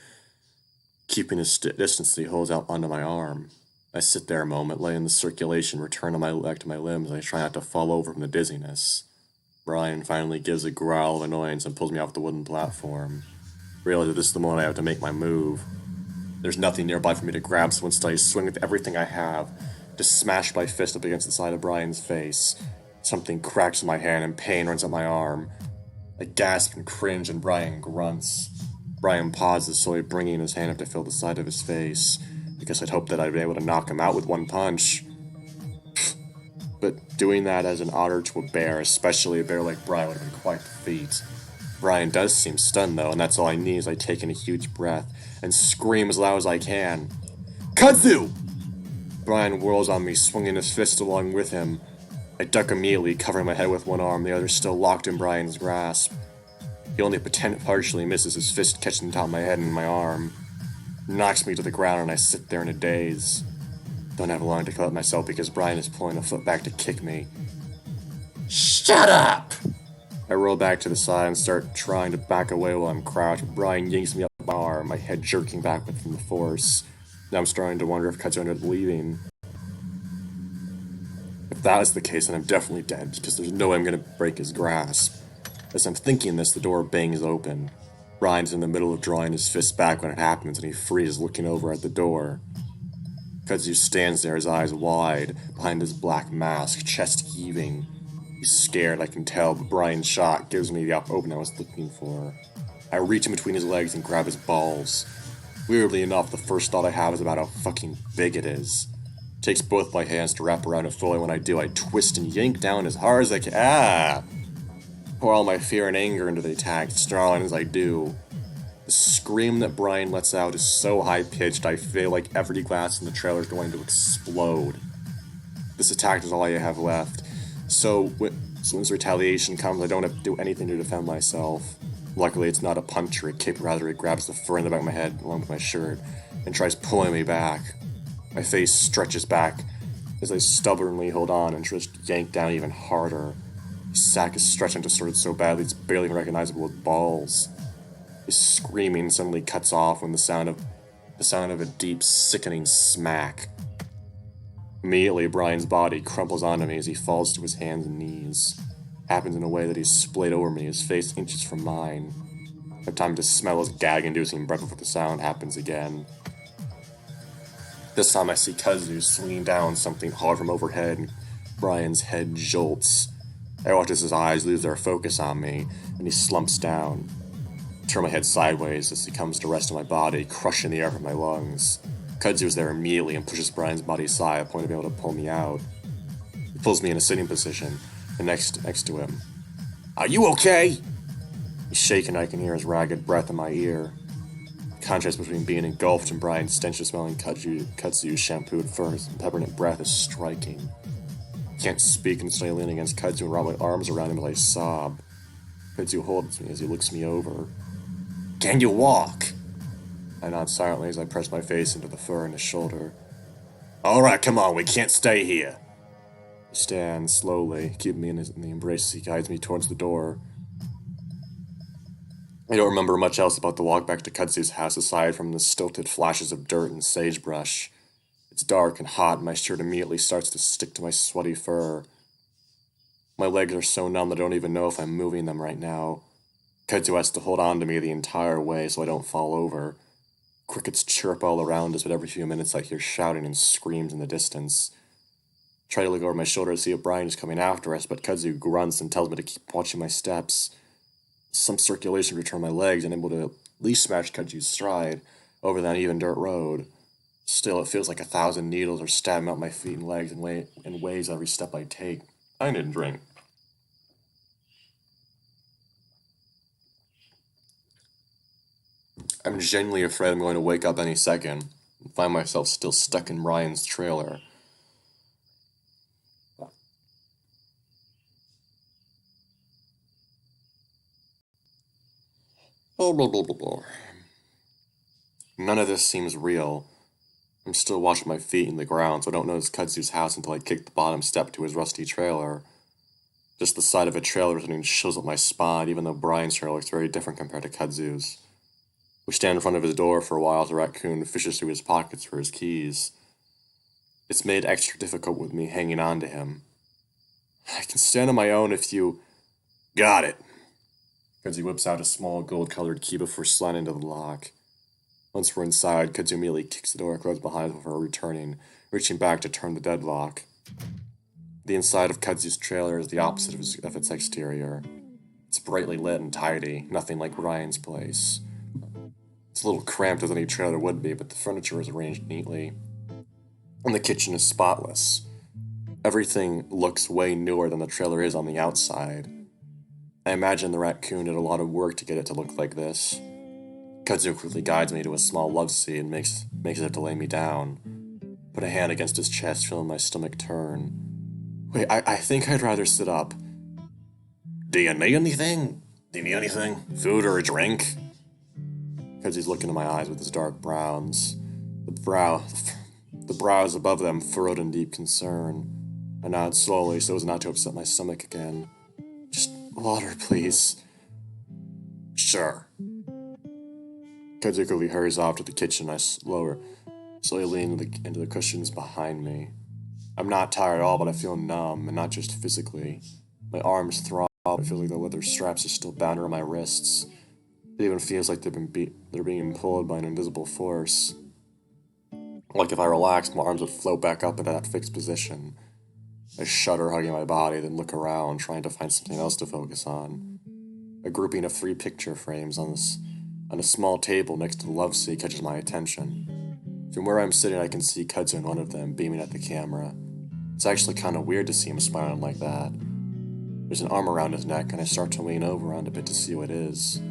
keeping his distance as he holds out onto my arm. I sit there a moment, letting the circulation return back to my limbs, and I try not to fall over from the dizziness. Brian finally gives a growl of annoyance and pulls me off the wooden platform. I realize that this is the moment I have to make my move. There's nothing nearby for me to grab, so instead I swing with everything I have, to smash my fist up against the side of Brian's face. Something cracks in my hand and pain runs up my arm. I gasp and cringe and Brian grunts. Brian pauses, slowly bringing his hand up to feel the side of his face. I guess I'd hoped that I'd be able to knock him out with one punch. But doing that as an otter to a bear, especially a bear like Brian, would have been quite the feat. Brian does seem stunned, though, and that's all I need as I take in a huge breath and scream as loud as I can. Kudzu! Brian whirls on me, swinging his fist along with him. I duck immediately, covering my head with one arm, the other still locked in Brian's grasp. He only partially misses, his fist catching the top of my head and my arm. Knocks me to the ground, and I sit there in a daze. Don't have long to collect myself because Brian is pulling a foot back to kick me. Shut up! I roll back to the side and start trying to back away while I'm crouched. Brian yanks me up the bar. car, my head jerking backward from the force. Now I'm starting to wonder if Kudzu ended up leaving. If that is the case, then I'm definitely dead, because there's no way I'm going to break his grasp. As I'm thinking this, the door bangs open. Brian's in the middle of drawing his fist back when it happens, and he freezes looking over at the door. Kudzu stands there, his eyes wide, behind his black mask, chest heaving. He's scared, I can tell, but Brian's shot gives me the opening I was looking for. I reach in between his legs and grab his balls. Weirdly enough, the first thought I have is about how fucking big it is. It takes both my hands to wrap around it fully. When I do, I twist and yank down as hard as I can. Pour all my fear and anger into the attack, snarling as I do. The scream that Brian lets out is so high-pitched, I feel like every glass in the trailer is going to explode. This attack is all I have left. So when retaliation comes, I don't have to do anything to defend myself. Luckily, it's not a punch or a kick, rather it grabs the fur in the back of my head, along with my shirt, and tries pulling me back. My face stretches back as I stubbornly hold on and just yank down even harder. His sack is stretched and distorted so badly it's barely even recognizable with balls. His screaming suddenly cuts off when the sound of a deep, sickening smack. Immediately, Brian's body crumples onto me as he falls to his hands and knees. It happens in a way that he's splayed over me, his face inches from mine. I have time to smell his gag-inducing breath before the sound happens again. This time I see Kudzu swinging down something hard from overhead, and Brian's head jolts. I watch as his eyes lose their focus on me, and he slumps down. I turn my head sideways as he comes to rest on my body, crushing the air from my lungs. Kudzu is there immediately and pushes Brian's body aside at a point to be able to pull me out. He pulls me in a sitting position, and next to him. "Are you okay?" He's shaking, I can hear his ragged breath in my ear. The contrast between being engulfed in Brian's stench-smelling Kudzu's shampooed fur and peppermint breath is striking. I can't speak and stay leaning against Kudzu and wrap my arms around him as I sob. Kudzu holds me as he looks me over. "Can you walk?" I nod silently as I press my face into the fur on his shoulder. "Alright, come on, we can't stay here." He stands slowly, keeping me in the embrace as he guides me towards the door. I don't remember much else about the walk back to Kudzu's house aside from the stilted flashes of dirt and sagebrush. It's dark and hot, and my shirt immediately starts to stick to my sweaty fur. My legs are so numb that I don't even know if I'm moving them right now. Kudzu has to hold on to me the entire way so I don't fall over. Crickets chirp all around us, but every few minutes I hear shouting and screams in the distance. I try to look over my shoulder to see if Brian is coming after us, but Kudzu grunts and tells me to keep watching my steps. Some circulation return my legs, and able to at least smash Kudzu's stride over that uneven dirt road. Still, it feels like 1,000 needles are stabbing up my feet and legs in ways every step I take. I need a drink. I'm genuinely afraid I'm going to wake up any second and find myself still stuck in Ryan's trailer. None of this seems real. I'm still watching my feet in the ground, so I don't notice Kudzu's house until I kick the bottom step to his rusty trailer. Just the sight of a trailer sending chills up my spine, even though Brian's trailer looks very different compared to Kudzu's. We stand in front of his door for a while as the raccoon fishes through his pockets for his keys. It's made extra difficult with me hanging on to him. "I can stand on my own if you—" "Got it." Kudzu whips out a small gold-colored key before sliding into the lock. Once we're inside, Kudzu immediately kicks the door closed behind us before returning, reaching back to turn the deadlock. The inside of Kudzu's trailer is the opposite of its exterior. It's brightly lit and tidy, nothing like Ryan's place. It's a little cramped as any trailer would be, but the furniture is arranged neatly. And the kitchen is spotless. Everything looks way newer than the trailer is on the outside. I imagine the raccoon did a lot of work to get it to look like this. Kudzu quickly guides me to a small love seat and makes it to lay me down. Put a hand against his chest, feeling my stomach turn. "Wait, I think I'd rather sit up." "Do you need anything? Do you need anything? Food or a drink?" Kudzu's looking into my eyes with his dark browns. The brows above them furrowed in deep concern. I nod slowly so as not to upset my stomach again. "Just water, please." "Sure." Kudzu quickly hurries off to the kitchen. I slowly lean into the cushions behind me. I'm not tired at all, but I feel numb, and not just physically. My arms throb. It feels like the leather straps are still bound around my wrists. It even feels like they're being pulled by an invisible force. Like if I relaxed, my arms would float back up into that fixed position. I shudder, hugging my body, then look around, trying to find something else to focus on. A grouping of 3 picture frames on a small table next to the love seat catches my attention. From where I'm sitting, I can see Kudzu in one of them, beaming at the camera. It's actually kind of weird to see him smiling like that. There's an arm around his neck, and I start to lean over on a bit to see what it is.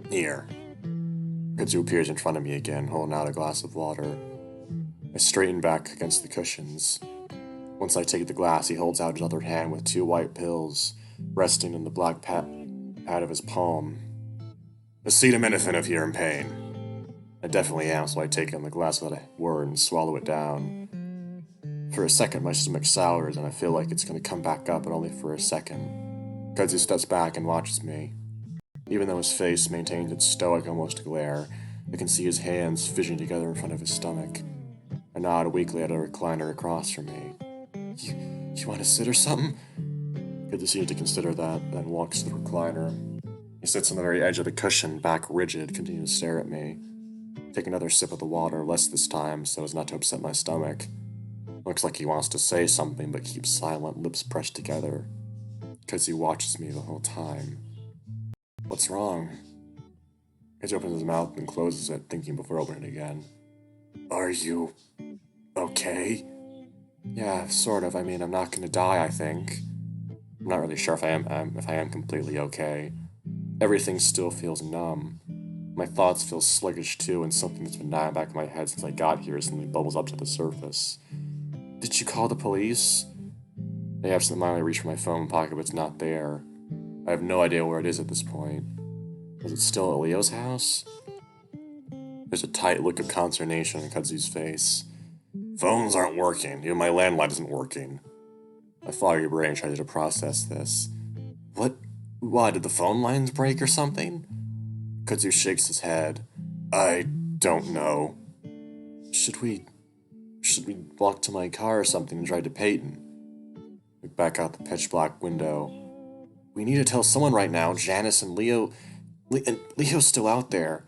Here. Kudzu appears in front of me again, holding out a glass of water. I straighten back against the cushions. Once I take the glass, he holds out his other hand with 2 white pills, resting in the black pad of his palm. Acetaminophen if you're in pain. I definitely am, so I take in the glass without a word and swallow it down. For a second, my stomach sours, and I feel like it's going to come back up, but only for a second. Kudzu steps back and watches me. Even though his face maintains its stoic, almost glare, I can see his hands fidgeting together in front of his stomach. I nod weakly at a recliner across from me. You want to sit or something? Kudzu seems to consider that, then walks to the recliner. He sits on the very edge of the cushion, back rigid, continuing to stare at me. Take another sip of the water, less this time, so as not to upset my stomach. Looks like he wants to say something, but keeps silent, lips pressed together. Kudzu watches me the whole time. What's wrong? He opens his mouth and closes it, thinking before opening it again. Are you okay? Yeah, sort of. I mean, I'm not gonna die, I think. I'm not really sure if I am completely okay. Everything still feels numb. My thoughts feel sluggish too, and something that's been gnawing back in my head since I got here suddenly bubbles up to the surface. Did you call the police? I absentmindedly reach for my phone pocket, but it's not there. I have no idea where it is at this point. Was it still at Leo's house? There's a tight look of consternation on Kudzu's face. Phones aren't working. Even my landline isn't working. My foggy brain tries to process this. Why, did the phone lines break or something? Kudzu shakes his head. I don't know. Should we walk to my car or something and drive to Peyton? Look back out the pitch black window. We need to tell someone right now. Janice and Leo. Leo's still out there.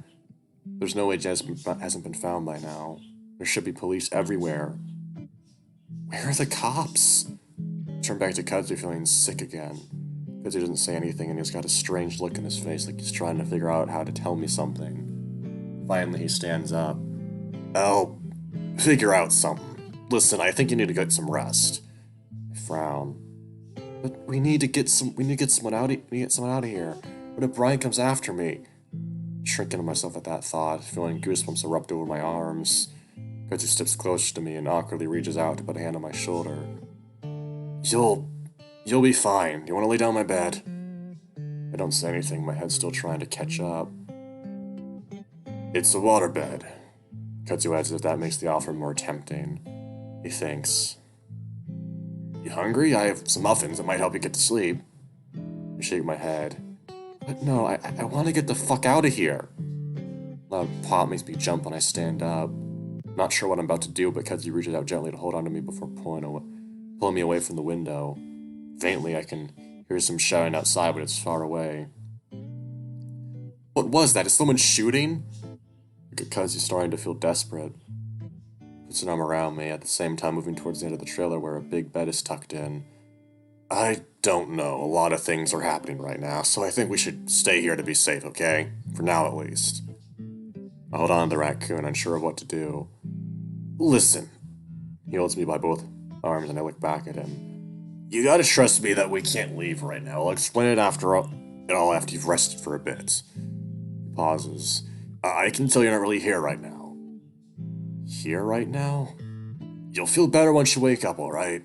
There's no way Janice hasn't been found by now. There should be police everywhere. Where are the cops? I turn back to Kudzu, feeling sick again. Kudzu doesn't say anything, and he's got a strange look in his face, like he's trying to figure out how to tell me something. Finally, he stands up. I'll figure out something. Listen, I think you need to get some rest. I frown. But we need to get someone out of here. What if Brian comes after me? Shrinking to myself at that thought, feeling goosebumps erupt over my arms. Kudzu steps closer to me and awkwardly reaches out to put a hand on my shoulder. You'll be fine. You want to lay down on my bed? I don't say anything, my head's still trying to catch up. It's a waterbed. Kudzu adds that makes the offer more tempting. He thinks. You hungry? I have some muffins that might help you get to sleep. I shake my head. But no, I want to get the fuck out of here. Loud pop makes me jump when I stand up. Not sure what I'm about to do, but Kudzu reaches out gently to hold onto me before pulling me away from the window. Faintly, I can hear some shouting outside, but it's far away. What was that? Is someone shooting? Kudzu's starting to feel desperate. Puts an arm around me, at the same time moving towards the end of the trailer where a big bed is tucked in. I don't know. A lot of things are happening right now, so I think we should stay here to be safe, okay? For now, at least. I hold on to the raccoon, unsure of what to do. Listen. He holds me by both arms, and I look back at him. You gotta trust me that we can't leave right now. I'll explain it after you've rested for a bit. He pauses. I can tell you're not really here right now. Here right now? You'll feel better once you wake up, alright?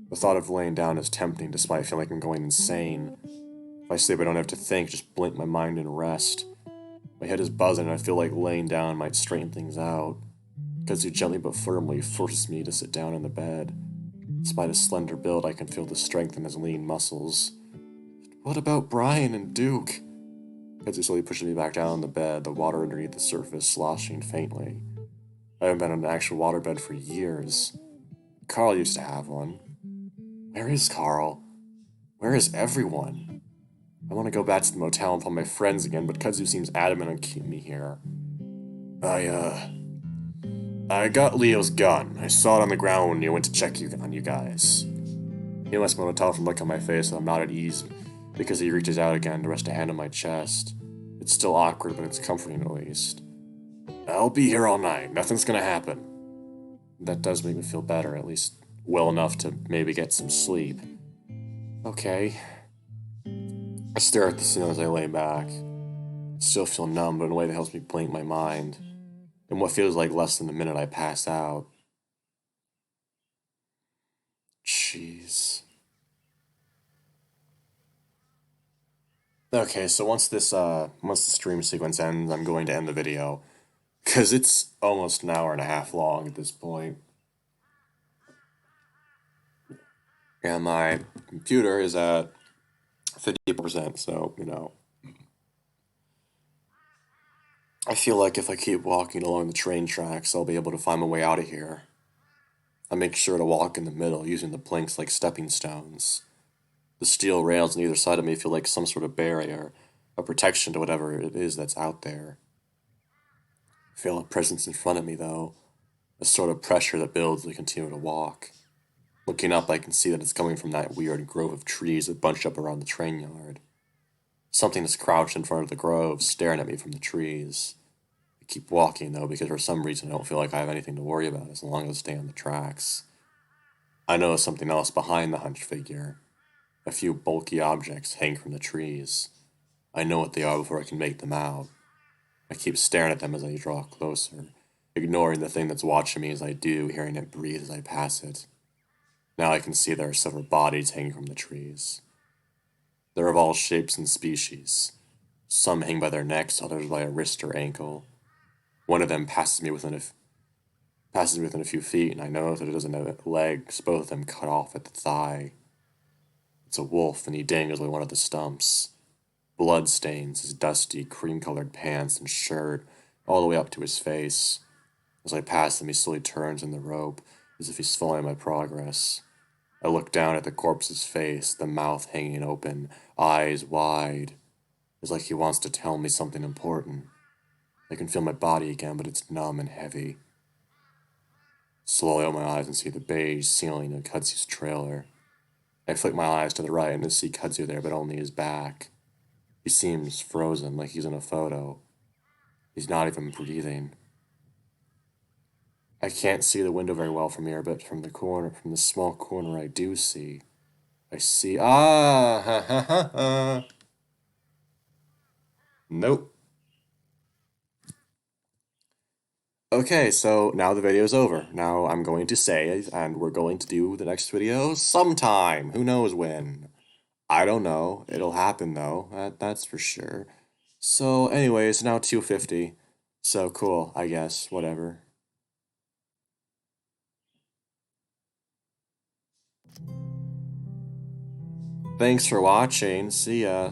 The thought of laying down is tempting, despite feeling like I'm going insane. If I sleep, I don't have to think, just blink my mind and rest. My head is buzzing, and I feel like laying down might straighten things out. Kudzu gently but firmly forces me to sit down in the bed. Despite his slender build, I can feel the strength in his lean muscles. What about Brian and Duke? Kudzu slowly pushes me back down on the bed, the water underneath the surface sloshing faintly. I haven't been on an actual waterbed for years. Carl used to have one. Where is Carl? Where is everyone? I want to go back to the motel and find my friends again, but Kudzu seems adamant on keeping me here. I got Leo's gun. I saw it on the ground when you went to check on you guys. He must be able to tell from the look on my face that I'm not at ease because he reaches out again to rest a hand on my chest. It's still awkward, but it's comforting at least. I'll be here all night. Nothing's gonna happen. That does make me feel better, at least well enough to maybe get some sleep. Okay. I stare at the ceiling as I lay back. I still feel numb, but in a way that helps me blank my mind. In what feels like less than a minute, I pass out. Jeez. Okay, so once the stream sequence ends, I'm going to end the video. Because it's almost an hour and a half long at this point. And my computer is at 50%, so, I feel like if I keep walking along the train tracks, I'll be able to find my way out of here. I make sure to walk in the middle, using the planks like stepping stones. The steel rails on either side of me feel like some sort of barrier, a protection to whatever it is that's out there. I feel a presence in front of me, though, a sort of pressure that builds as I continue to walk. Looking up, I can see that it's coming from that weird grove of trees that bunch up around the train yard. Something is crouched in front of the grove, staring at me from the trees. I keep walking, though, because for some reason I don't feel like I have anything to worry about as long as I stay on the tracks. I notice something else behind the hunched figure. A few bulky objects hang from the trees. I know what they are before I can make them out. I keep staring at them as I draw closer, ignoring the thing that's watching me as I do, hearing it breathe as I pass it. Now I can see there are several bodies hanging from the trees. They're of all shapes and species. Some hang by their necks, others by a wrist or ankle. One of them passes me within a few feet, and I know that it doesn't have legs, both of them cut off at the thigh. It's a wolf, and he dangles by one of the stumps. Blood stains his dusty, cream-colored pants and shirt all the way up to his face. As I pass him, he slowly turns in the rope, as if he's following my progress. I look down at the corpse's face, the mouth hanging open, eyes wide. It's like he wants to tell me something important. I can feel my body again, but it's numb and heavy. Slowly open my eyes and see the beige ceiling of Kudzu's trailer. I flick my eyes to the right and see Kudzu there, but only his back. He seems frozen, like he's in a photo. He's not even breathing. I can't see the window very well from here, but from the small corner I do see. I see, ha ha ha ha. Nope. Okay, so now the video's over. Now I'm going to say, and we're going to do the next video sometime. Who knows when? I don't know. It'll happen though. That's for sure. So anyways, now 250. So cool, I guess. Whatever. Thanks for watching. See ya.